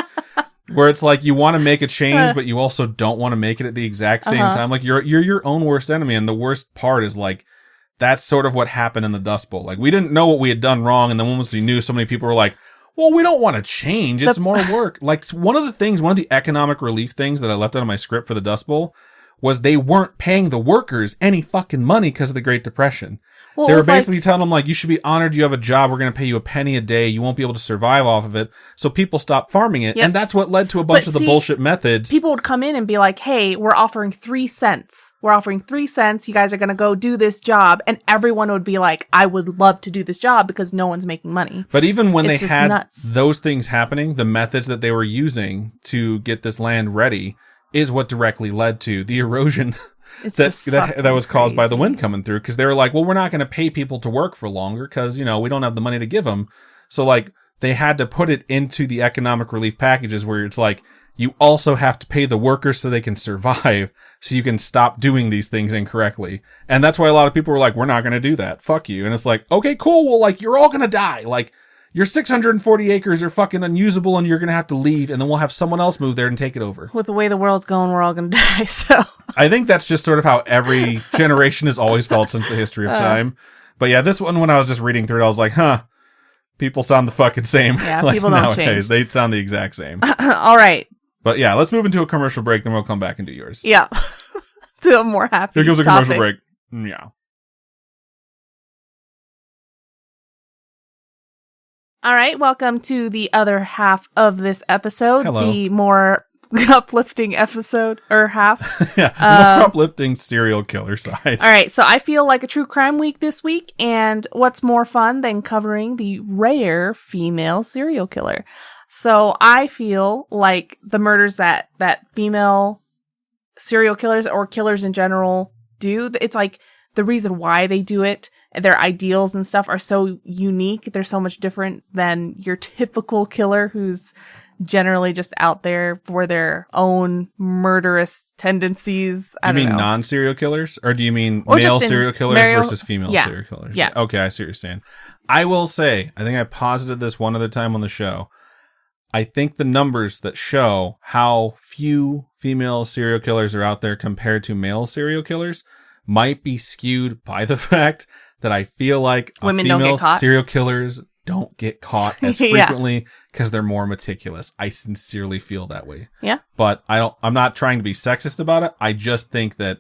S2: Where it's like you want to make a change, but you also don't want to make it at the exact same time. Like you're your own worst enemy. And the worst part is like, that's sort of what happened in the Dust Bowl. Like we didn't know what we had done wrong. And then once we knew, so many people were like, well, we don't want to change. It's more work. Like one of the economic relief things that I left out of my script for the Dust Bowl was they weren't paying the workers any fucking money because of the Great Depression. Well, they were basically telling them, like, you should be honored you have a job. We're going to pay you a penny a day. You won't be able to survive off of it. So people stopped farming it. Yep. And that's what led to a bunch of the bullshit methods.
S1: People would come in and be like, hey, we're offering 3 cents. We're offering 3 cents. You guys are going to go do this job. And everyone would be like, I would love to do this job because no one's making money.
S2: But even when they had those things happening, the methods that they were using to get this land ready is what directly led to the erosion that was caused by the wind coming through, because they were like, well, we're not going to pay people to work for longer because, you know, we don't have the money to give them. So like they had to put it into the economic relief packages where it's like, you also have to pay the workers so they can survive, so you can stop doing these things incorrectly. And that's why a lot of people were like, we're not going to do that. Fuck you. And it's like, okay, cool. Well, like you're all going to die. Like your 640 acres are fucking unusable and you're going to have to leave, and then we'll have someone else move there and take it over.
S1: With the way the world's going, we're all going to die, so.
S2: I think that's just sort of how every generation has always felt since the history of time. But yeah, this one, when I was just reading through it, I was like, huh, people sound the fucking same.
S1: Yeah, like people don't nowadays.
S2: Change. They sound the exact same.
S1: All right.
S2: But yeah, let's move into a commercial break, then we'll come back and do yours.
S1: Yeah. To a more happy
S2: Here comes a commercial break. Yeah.
S1: All right, welcome to the other half of this episode.
S2: Hello.
S1: The more uplifting episode, or half.
S2: Yeah, the more uplifting serial killer side.
S1: All right, so I feel like a true crime week this week, and what's more fun than covering the rare female serial killer? So I feel like the murders that female serial killers or killers in general do, it's like the reason why they do it, their ideals and stuff are so unique. They're so much different than your typical killer who's generally just out there for their own murderous tendencies.
S2: Do you mean non-serial killers? Or do you mean male serial killers versus female serial killers?
S1: Yeah.
S2: Okay, I see what you're saying. I will say, I think I posited this one other time on the show. I think the numbers that show how few female serial killers are out there compared to male serial killers might be skewed by the fact that I feel like female serial killers don't get caught as frequently because they're more meticulous. I sincerely feel that way.
S1: Yeah.
S2: But I'm not trying to be sexist about it. I just think that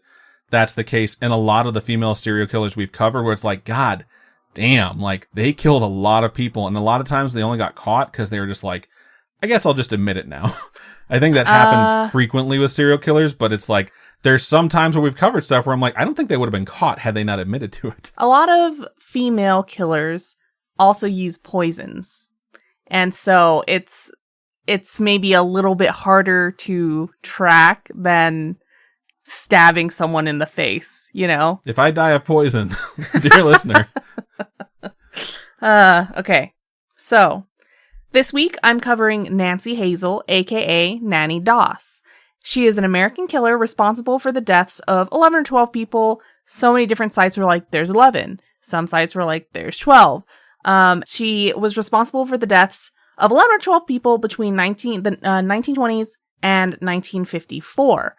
S2: that's the case in a lot of the female serial killers we've covered, where it's like, God damn, like they killed a lot of people. And a lot of times they only got caught because they were just like, I guess I'll just admit it now. I think that happens frequently with serial killers, but it's like, there's some times where we've covered stuff where I'm like, I don't think they would have been caught had they not admitted to it.
S1: A lot of female killers also use poisons. And so it's maybe a little bit harder to track than stabbing someone in the face, you know?
S2: If I die of poison, dear listener.
S1: Okay. So, this week I'm covering Nancy Hazel, aka Nannie Doss. She is an American killer responsible for the deaths of 11 or 12 people. So many different sites were like, there's 11. Some sites were like, there's 12. She was responsible for the deaths of 11 or 12 people between the 1920s and 1954.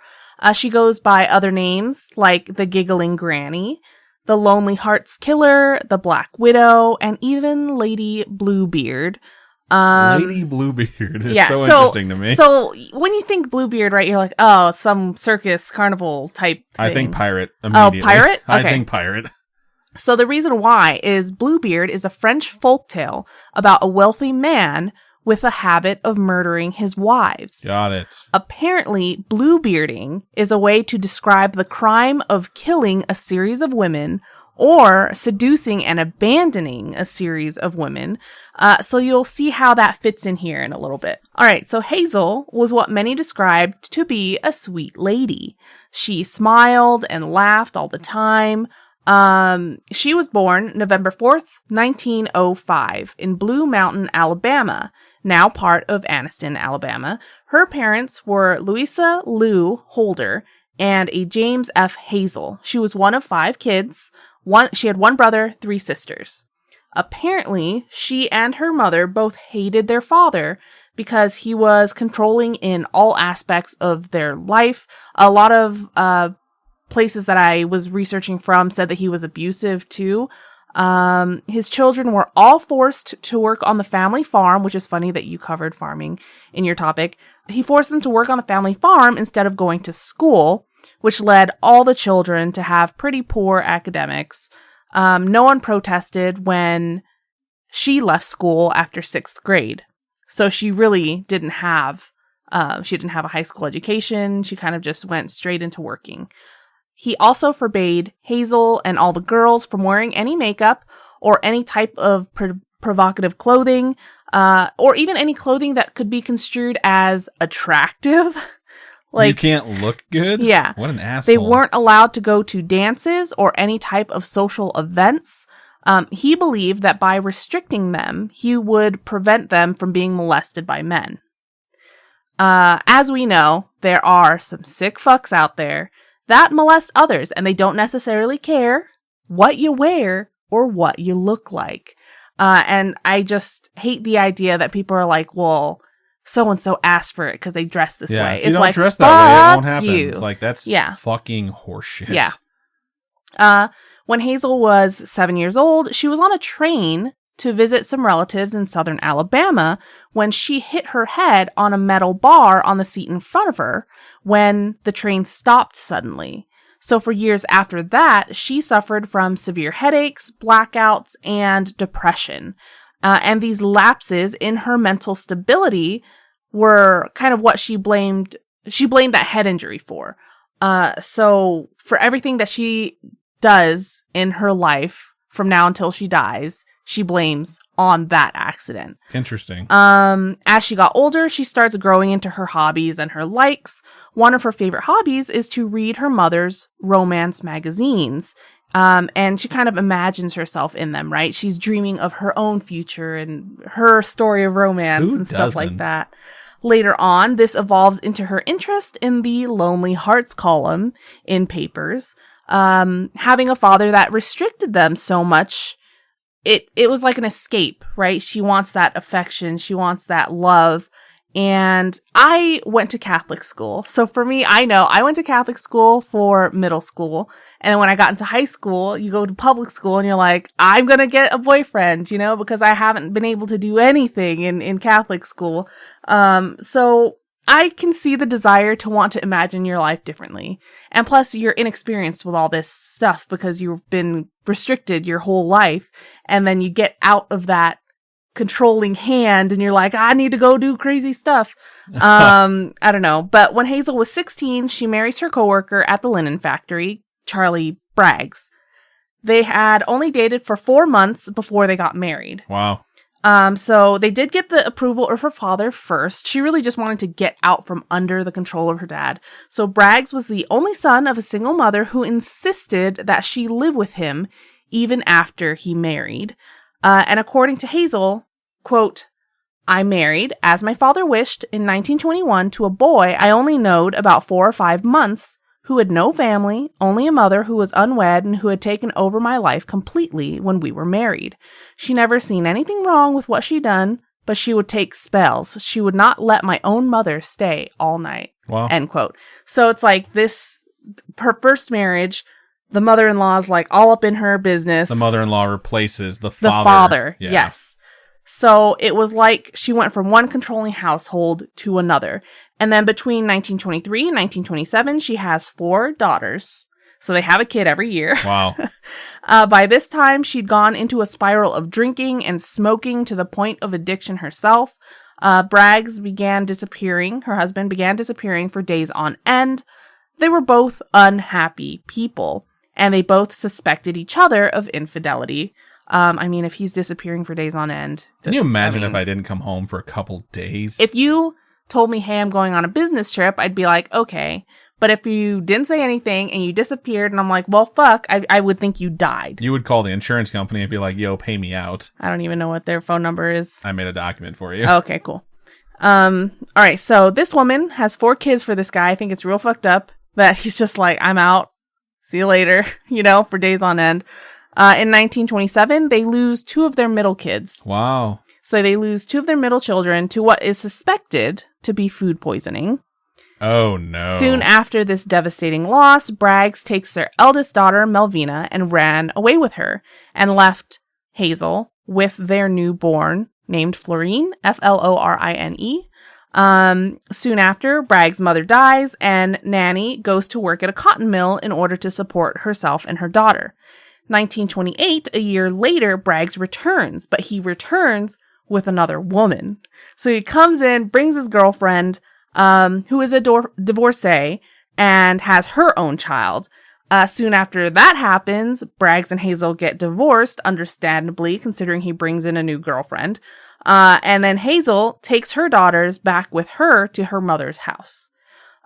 S1: She goes by other names like the Giggling Granny, the Lonely Hearts Killer, the Black Widow, and even Lady Bluebeard.
S2: Lady Bluebeard is so interesting to me.
S1: So when you think Bluebeard, right, you're like, oh, some circus carnival type thing.
S2: I think pirate immediately.
S1: Oh, pirate? Okay.
S2: I think pirate.
S1: So the reason why is Bluebeard is a French folktale about a wealthy man with a habit of murdering his wives.
S2: Got it.
S1: Apparently, Bluebearding is a way to describe the crime of killing a series of women or seducing and abandoning a series of women. So you'll see how that fits in here in a little bit. All right, so Hazel was what many described to be a sweet lady. She smiled and laughed all the time. She was born November 4th, 1905 in Blue Mountain, Alabama, now part of Anniston, Alabama. Her parents were Louisa Lou Holder and a James F. Hazel. She was one of 5 kids. She had 1 brother, 3 sisters. Apparently, she and her mother both hated their father because he was controlling in all aspects of their life. A lot of places that I was researching from said that he was abusive too. His children were all forced to work on the family farm, which is funny that you covered farming in your topic. He forced them to work on the family farm instead of going to school, which led all the children to have pretty poor academics. No one protested when she left school after 6th grade. So she really didn't have a high school education. She kind of just went straight into working. He also forbade Hazel and all the girls from wearing any makeup or any type of provocative clothing, or even any clothing that could be construed as attractive. Like,
S2: you can't look good?
S1: Yeah.
S2: What an asshole.
S1: They weren't allowed to go to dances or any type of social events. He believed that by restricting them, he would prevent them from being molested by men. As we know, there are some sick fucks out there that molest others, and they don't necessarily care what you wear or what you look like. And I just hate the idea that people are like, well, so-and-so asked for it because they dress this way.
S2: If you don't dress that way, it won't happen. It's like, that's fucking horseshit.
S1: Yeah. When Hazel was 7 years old, she was on a train to visit some relatives in southern Alabama when she hit her head on a metal bar on the seat in front of her when the train stopped suddenly. So for years after that, she suffered from severe headaches, blackouts, and depression. And these lapses in her mental stability were kind of what she blamed that head injury for. So for everything that she does in her life from now until she dies, she blames on that accident.
S2: Interesting.
S1: As she got older, she starts growing into her hobbies and her likes. One of her favorite hobbies is to read her mother's romance magazines. And she kind of imagines herself in them, right? She's dreaming of her own future and her story of romance and stuff like that. Later on, this evolves into her interest in the Lonely Hearts column in papers. Having a father that restricted them so much, it was like an escape, right? She wants that affection. She wants that love. And I went to Catholic school. So for me, I know I went to Catholic school for middle school. And then when I got into high school, you go to public school and you're like, I'm going to get a boyfriend, because I haven't been able to do anything in Catholic school. So I can see the desire to want to imagine your life differently. And plus, you're inexperienced with all this stuff because you've been restricted your whole life. And then you get out of that controlling hand and you're like, I need to go do crazy stuff. I don't know. But when Hazel was 16, she marries her coworker at the linen factory, Charlie Braggs. They had only dated for 4 months before they got married.
S2: Wow.
S1: So they did get the approval of her father first. She really just wanted to get out from under the control of her dad. So Braggs was the only son of a single mother who insisted that she live with him even after he married. And according to Hazel, quote, I married, as my father wished, in 1921 to a boy I only knowed about 4 or 5 months, who had no family, only a mother who was unwed and who had taken over my life completely when we were married. She never seen anything wrong with what she done, but she would take spells. She would not let my own mother stay all night.
S2: Wow.
S1: End quote. So it's like this, her first marriage, the mother-in-law's like all up in her business.
S2: The mother-in-law replaces the
S1: The
S2: father.
S1: father,
S2: Yeah.
S1: yes. So it was like she went from one controlling household to another. And then between 1923 and 1927, she has 4 daughters. So they have a kid every year.
S2: Wow.
S1: By this time, she'd gone into a spiral of drinking and smoking to the point of addiction herself. Braggs began disappearing. Her husband began disappearing for days on end. They were both unhappy people, and they both suspected each other of infidelity. I mean, if he's disappearing for days on end.
S2: Can you imagine if I didn't come home for a couple days?
S1: If you told me, hey, I'm going on a business trip, I'd be like, okay. But if you didn't say anything and you disappeared and I'm like, well, fuck, I would think you died.
S2: You would call the insurance company and be like, yo, pay me out.
S1: I don't even know what their phone number is.
S2: I made a document for you.
S1: Okay, cool. All right, so this woman has 4 kids for this guy. I think it's real fucked up that he's just like, I'm out. See you later, for days on end. In 1927, they lose 2 of their middle kids.
S2: Wow.
S1: So they lose 2 of their middle children to what is suspected to be food poisoning.
S2: Oh, no.
S1: Soon after this devastating loss, Braggs takes their eldest daughter, Melvina, and ran away with her and left Hazel with their newborn named Florine, Florine. Soon after, Braggs' mother dies and Nannie goes to work at a cotton mill in order to support herself and her daughter. 1928, a year later, Braggs returns, but he returns with another woman. So he comes in, brings his girlfriend, who is a divorcee and has her own child. Soon after that happens, Braggs and Hazel get divorced, understandably, considering he brings in a new girlfriend. And then Hazel takes her daughters back with her to her mother's house.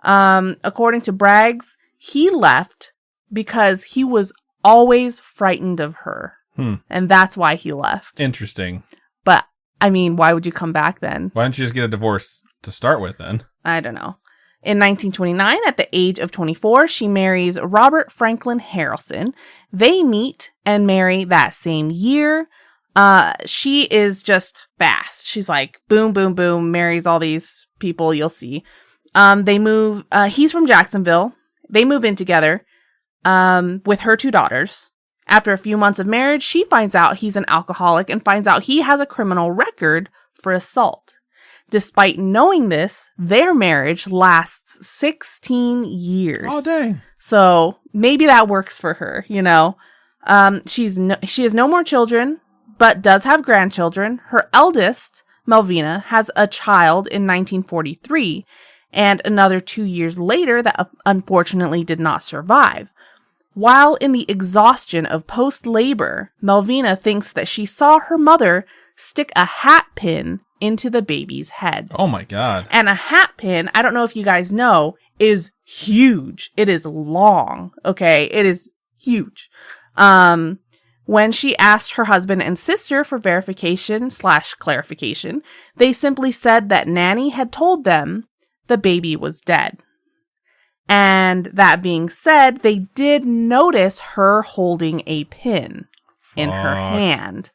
S1: According to Braggs, he left because he was always frightened of her. And that's why he left.
S2: Interesting.
S1: But, I mean, why would you come back then?
S2: Why don't you just get a divorce to start with then?
S1: I don't know. In 1929, at the age of 24, she marries Robert Franklin Harrelson. They meet and marry that same year. She is just fast. She's like, boom, boom, boom, marries all these people, you'll see. They move, he's from Jacksonville. They move in together, with her 2 daughters. After a few months of marriage, she finds out he's an alcoholic and finds out he has a criminal record for assault. Despite knowing this, their marriage lasts 16 years.
S2: Oh, dang.
S1: So maybe that works for her, she has no more children, but does have grandchildren. Her eldest, Melvina, has a child in 1943, and another 2 years later that unfortunately did not survive. While in the exhaustion of post-labor, Melvina thinks that she saw her mother stick a hat pin into the baby's head.
S2: Oh my God.
S1: And a hat pin, I don't know if you guys know, is huge. It is long. Okay. It is huge. When she asked her husband and sister for verification/clarification, they simply said that Nannie had told them the baby was dead. And that being said, they did notice her holding a pin in her hand.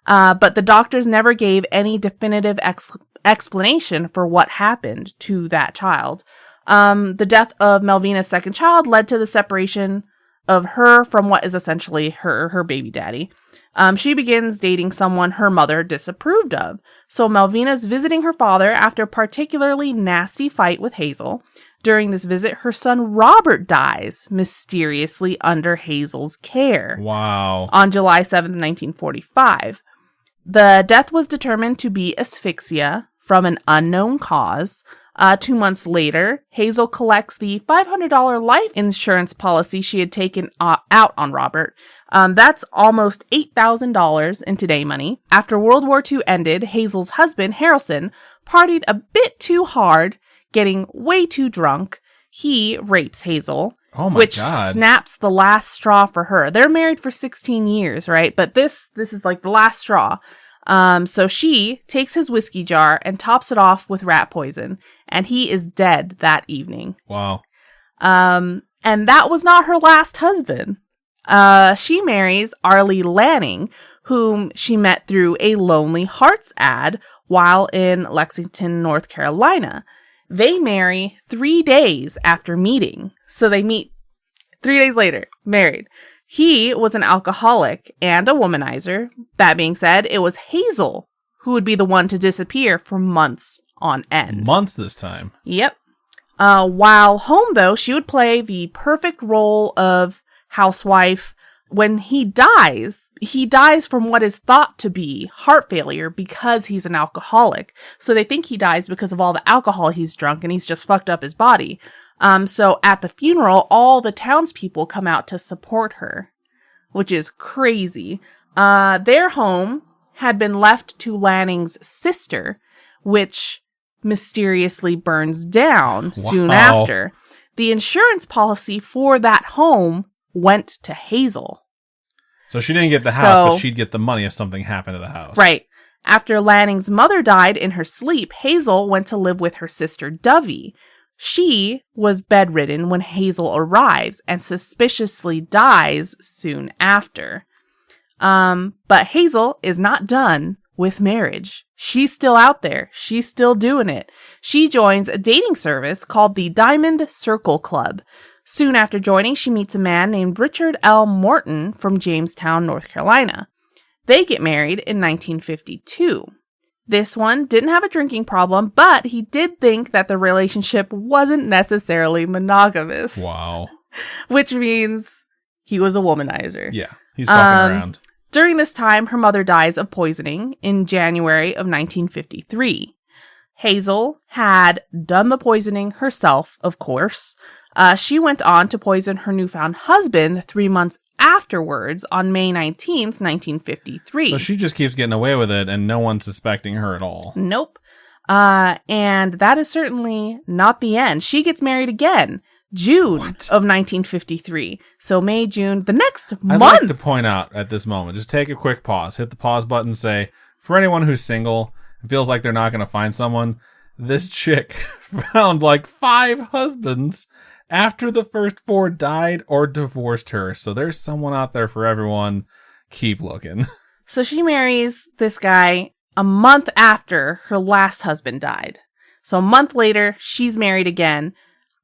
S1: But the doctors never gave any definitive explanation for what happened to that child. The death of Melvina's second child led to the separation of her from what is essentially her baby daddy. She begins dating someone her mother disapproved of. So Melvina's visiting her father after a particularly nasty fight with Hazel. During this visit, her son Robert dies mysteriously under Hazel's care.
S2: Wow.
S1: On July 7th, 1945. The death was determined to be asphyxia from an unknown cause. 2 months later, Hazel collects the $500 life insurance policy she had taken out on Robert. That's almost $8,000 in today money. After World War II ended, Hazel's husband, Harrelson, partied a bit too hard, getting way too drunk. He rapes Hazel, which snaps the last straw for her. They're married for 16 years, right? But this is like the last straw. So she takes his whiskey jar and tops it off with rat poison, and he is dead that evening.
S2: Wow.
S1: And that was not her last husband. She marries Arlie Lanning, whom she met through a Lonely Hearts ad while in Lexington, North Carolina. They marry 3 days after meeting. So they meet 3 days later, married. He was an alcoholic and a womanizer. That being said, it was Hazel who would be the one to disappear for months on end.
S2: Months this time.
S1: Yep. While home, though, she would play the perfect role of housewife. When he dies from what is thought to be heart failure because he's an alcoholic. So they think he dies because of all the alcohol he's drunk and he's just fucked up his body. So at the funeral, all the townspeople come out to support her, which is crazy. Their home had been left to Lanning's sister, which mysteriously burns down soon after. The insurance policy for that home went to Hazel.
S2: So she didn't get the house, but she'd get the money if something happened to the house.
S1: Right. After Lanning's mother died in her sleep, Hazel went to live with her sister Dovey. She was bedridden when Hazel arrives and suspiciously dies soon after. But Hazel is not done with marriage. She's still out there. She's still doing it. She joins a dating service called the Diamond Circle Club. Soon after joining, she meets a man named Richard L. Morton from Jamestown, North Carolina. They get married in 1952. This one didn't have a drinking problem, but he did think that the relationship wasn't necessarily monogamous.
S2: Wow.
S1: Which means he was a womanizer.
S2: Yeah, he's fucking around.
S1: During this time, her mother dies of poisoning in January of 1953. Hazel had done the poisoning herself, of course. She went on to poison her newfound husband 3 months afterwards on May 19th, 1953.
S2: So she just keeps getting away with it and no one's suspecting her at all.
S1: Nope. And that is certainly not the end. She gets married again, June of 1953. So May, June, the next month.
S2: I'd like to point out at this moment, just take a quick pause, hit the pause button, say, for anyone who's single and feels like they're not going to find someone, this chick found like 5 husbands after the first 4 died or divorced her. So there's someone out there for everyone. Keep looking.
S1: So she marries this guy a month after her last husband died. So a month later, she's married again.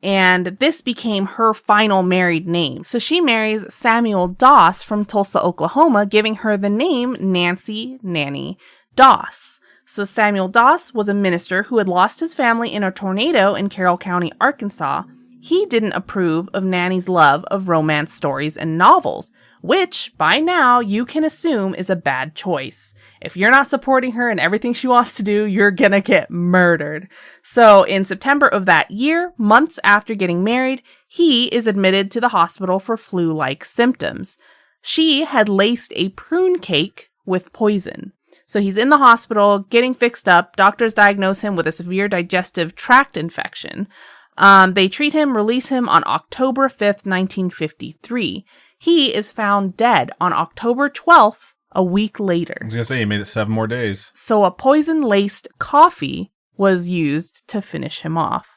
S1: And this became her final married name. So she marries Samuel Doss from Tulsa, Oklahoma, giving her the name Nancy Nannie Doss. So Samuel Doss was a minister who had lost his family in a tornado in Carroll County, Arkansas. He didn't approve of Nannie's love of romance stories and novels, which, by now, you can assume is a bad choice. If you're not supporting her in everything she wants to do, you're gonna get murdered. So, in September of that year, months after getting married, he is admitted to the hospital for flu-like symptoms. She had laced a prune cake with poison. So he's in the hospital, getting fixed up. Doctors diagnose him with a severe digestive tract infection. They treat him, release him on October 5th, 1953. He is found dead on October 12th, a week later.
S2: I was going to say, he made it 7 more days.
S1: So a poison-laced coffee was used to finish him off.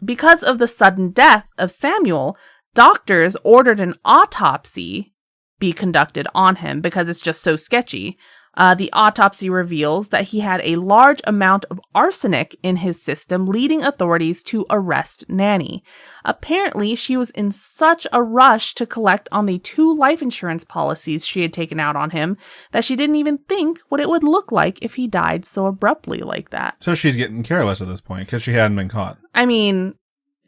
S1: Because of the sudden death of Samuel, doctors ordered an autopsy be conducted on him because it's just so sketchy. The autopsy reveals that he had a large amount of arsenic in his system, leading authorities to arrest Nannie. Apparently, she was in such a rush to collect on the 2 life insurance policies she had taken out on him that she didn't even think what it would look like if he died so abruptly like that.
S2: So she's getting careless at this point because she hadn't been caught.
S1: I mean,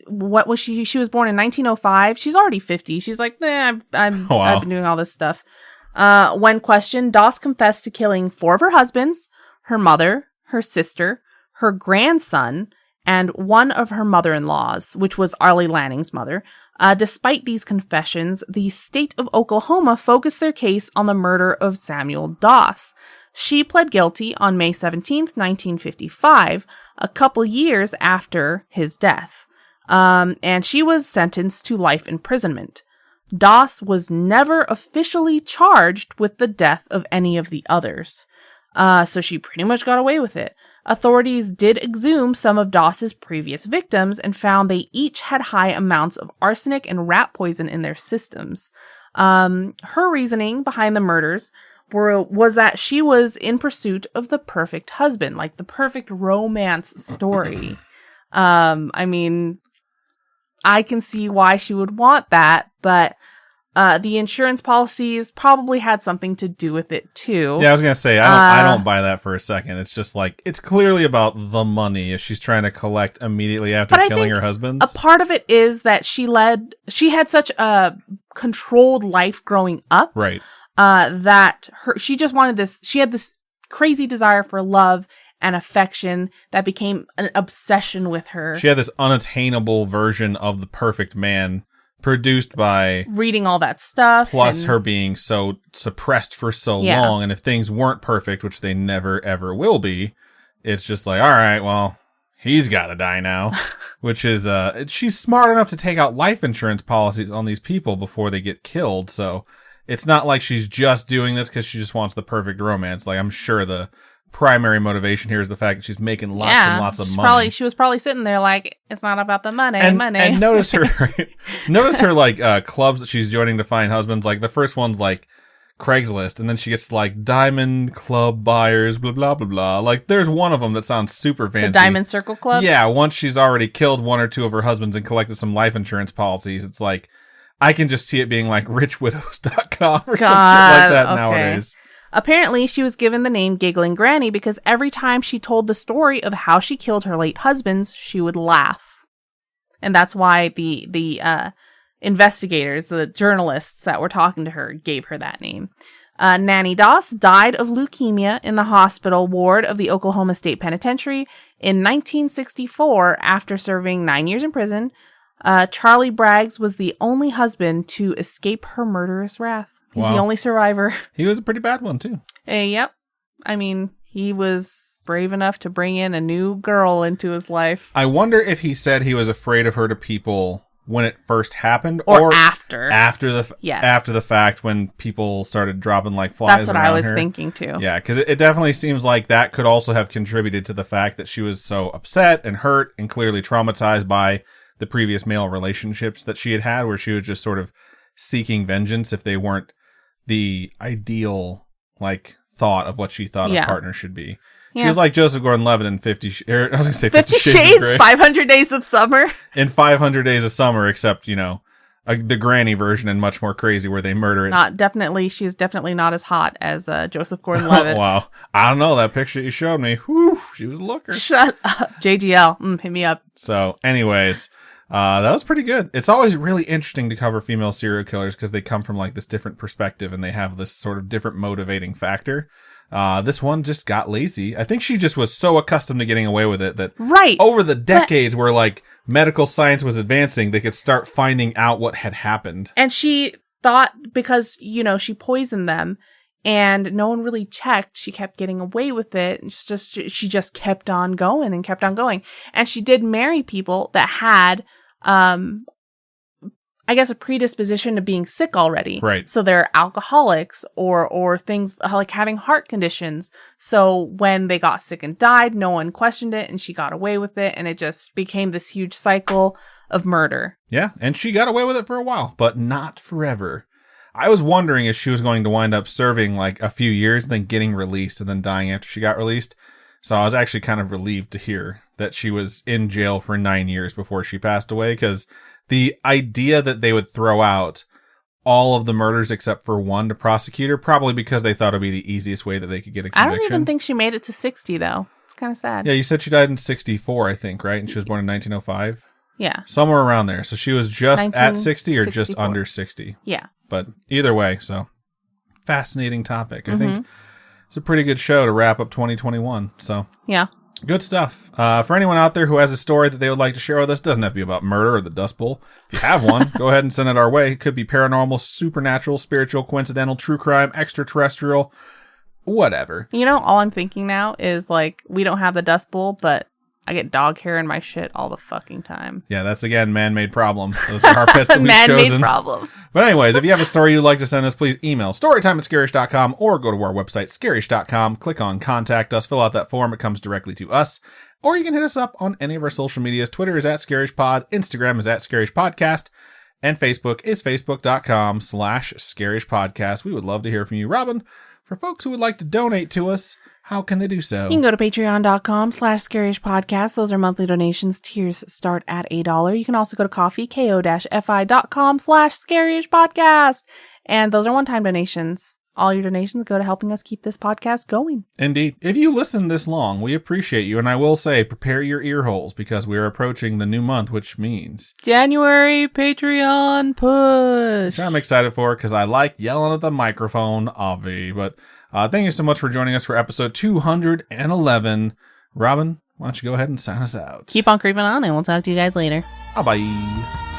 S1: what was she? She was born in 1905. She's already 50. She's like, I've been doing all this stuff. When questioned, Doss confessed to killing 4 of her husbands, her mother, her sister, her grandson, and 1 of her mother-in-laws, which was Arlie Lanning's mother. Despite these confessions, the state of Oklahoma focused their case on the murder of Samuel Doss. She pled guilty on May 17th, 1955, a couple years after his death. And she was sentenced to life imprisonment. Doss was never officially charged with the death of any of the others. So she pretty much got away with it. Authorities did exhume some of Doss's previous victims and found they each had high amounts of arsenic and rat poison in their systems. Her reasoning behind the murders was that she was in pursuit of the perfect husband, like the perfect romance story. I mean, I can see why she would want that, but the insurance policies probably had something to do with it too.
S2: Yeah, I was gonna say I don't buy that for a second. It's just like it's clearly about the money if she's trying to collect immediately after killing her husband.
S1: A part of it is that she had such a controlled life growing up,
S2: right?
S1: That she just wanted this. She had this crazy desire for love and affection that became an obsession with her.
S2: She had this unattainable version of the perfect man produced by
S1: reading all that stuff.
S2: Plus her being so suppressed for so long. And if things weren't perfect, which they never ever will be, it's just like, all right, well, he's got to die now. Which is, she's smart enough to take out life insurance policies on these people before they get killed. So it's not like she's just doing this because she just wants the perfect romance. Like, I'm sure the primary motivation here is the fact that she's making lots and lots of money.
S1: She was probably sitting there like, it's not about the money, money.
S2: And notice her, notice her like clubs that she's joining to find husbands. Like the first one's like Craigslist, and then she gets like Diamond Club buyers, blah blah blah blah. Like there's one of them that sounds super fancy.
S1: The Diamond Circle Club.
S2: Yeah, once she's already killed one or two of her husbands and collected some life insurance policies, it's like I can just see it being like richwidows.com or something like that nowadays.
S1: Apparently, she was given the name Giggling Granny because every time she told the story of how she killed her late husbands, she would laugh. And that's why the investigators, the journalists that were talking to her, gave her that name. Nannie Doss died of leukemia in the hospital ward of the Oklahoma State Penitentiary in 1964 after serving 9 years in prison. Charlie Braggs was the only husband to escape her murderous wrath. He's the only survivor.
S2: He was a pretty bad one, too.
S1: Yep. I mean, he was brave enough to bring in a new girl into his life.
S2: I wonder if he said he was afraid of her to people when it first happened.
S1: Or after.
S2: After the fact when people started dropping like flies.
S1: That's what I was thinking, too.
S2: Yeah, because it definitely seems like that could also have contributed to the fact that she was so upset and hurt and clearly traumatized by the previous male relationships that she had had, where she was just sort of seeking vengeance if they weren't the ideal like thought of what she thought a partner should be. She was like Joseph Gordon-Levitt in 50 Shades,
S1: 500 Days of Summer.
S2: In 500 Days of Summer, except, you know, the granny version and much more crazy where they murder it.
S1: She's definitely not as hot as Joseph Gordon-Levitt.
S2: Wow. I don't know, that picture you showed me, whew, she was a looker.
S1: Shut up. JGL, hit me up.
S2: So, anyways, that was pretty good. It's always really interesting to cover female serial killers because they come from like this different perspective and they have this sort of different motivating factor. This one just got lazy. I think she just was so accustomed to getting away with it that over the decades where like medical science was advancing, they could start finding out what had happened.
S1: And she thought because, you know, she poisoned them and no one really checked, she kept getting away with it. She just kept on going and kept on going. And she did marry people that had I guess a predisposition to being sick already.
S2: Right.
S1: So they're alcoholics or things like having heart conditions. So when they got sick and died, no one questioned it and she got away with it. And it just became this huge cycle of murder.
S2: Yeah. And she got away with it for a while, but not forever. I was wondering if she was going to wind up serving like a few years and then getting released and then dying after she got released. So I was actually kind of relieved to hear that she was in jail for 9 years before she passed away, because the idea that they would throw out all of the murders except for one to prosecute her, probably because they thought it'd be the easiest way that they could get a conviction.
S1: I don't even think she made it to 60, though. It's kind of sad.
S2: Yeah, you said she died in 64, I think, right? And she was born in 1905?
S1: Yeah.
S2: Somewhere around there. So she was just at 60 or just under 60?
S1: Yeah.
S2: But either way, so fascinating topic. I think it's a pretty good show to wrap up 2021. So
S1: yeah.
S2: Good stuff. For anyone out there who has a story that they would like to share with us, doesn't have to be about murder or the Dust Bowl. If you have one, go ahead and send it our way. It could be paranormal, supernatural, spiritual, coincidental, true crime, extraterrestrial, whatever.
S1: You know, all I'm thinking now is like, we don't have the Dust Bowl, but I get dog hair in my shit all the fucking time.
S2: Yeah, that's again man-made problem. Those are our pets that we've chosen.
S1: Man-made problem.
S2: But anyways, if you have a story you'd like to send us, please email storytime@scaryish.com or go to our website, scaryish.com, click on Contact Us, fill out that form. It comes directly to us. Or you can hit us up on any of our social medias. Twitter is @ScarishPod, Instagram is @ScarishPodcast, and Facebook is facebook.com/ScarishPodcast. We would love to hear from you. Robin, for folks who would like to donate to us, how can they do so?
S1: You can go to patreon.com/ScarishPodcast. Those are monthly donations. Tiers start at $1. You can also go to ko-fi.com/ScarishPodcast. And those are one-time donations. All your donations go to helping us keep this podcast going.
S2: Indeed. If you listen this long, we appreciate you. And I will say, prepare your ear holes because we are approaching the new month, which means
S1: January Patreon push.
S2: Which I'm excited for because I like yelling at the microphone, Avi. But thank you so much for joining us for episode 211. Robin, why don't you go ahead and sign us out?
S1: Keep on creeping on, and we'll talk to you guys later.
S2: Bye-bye.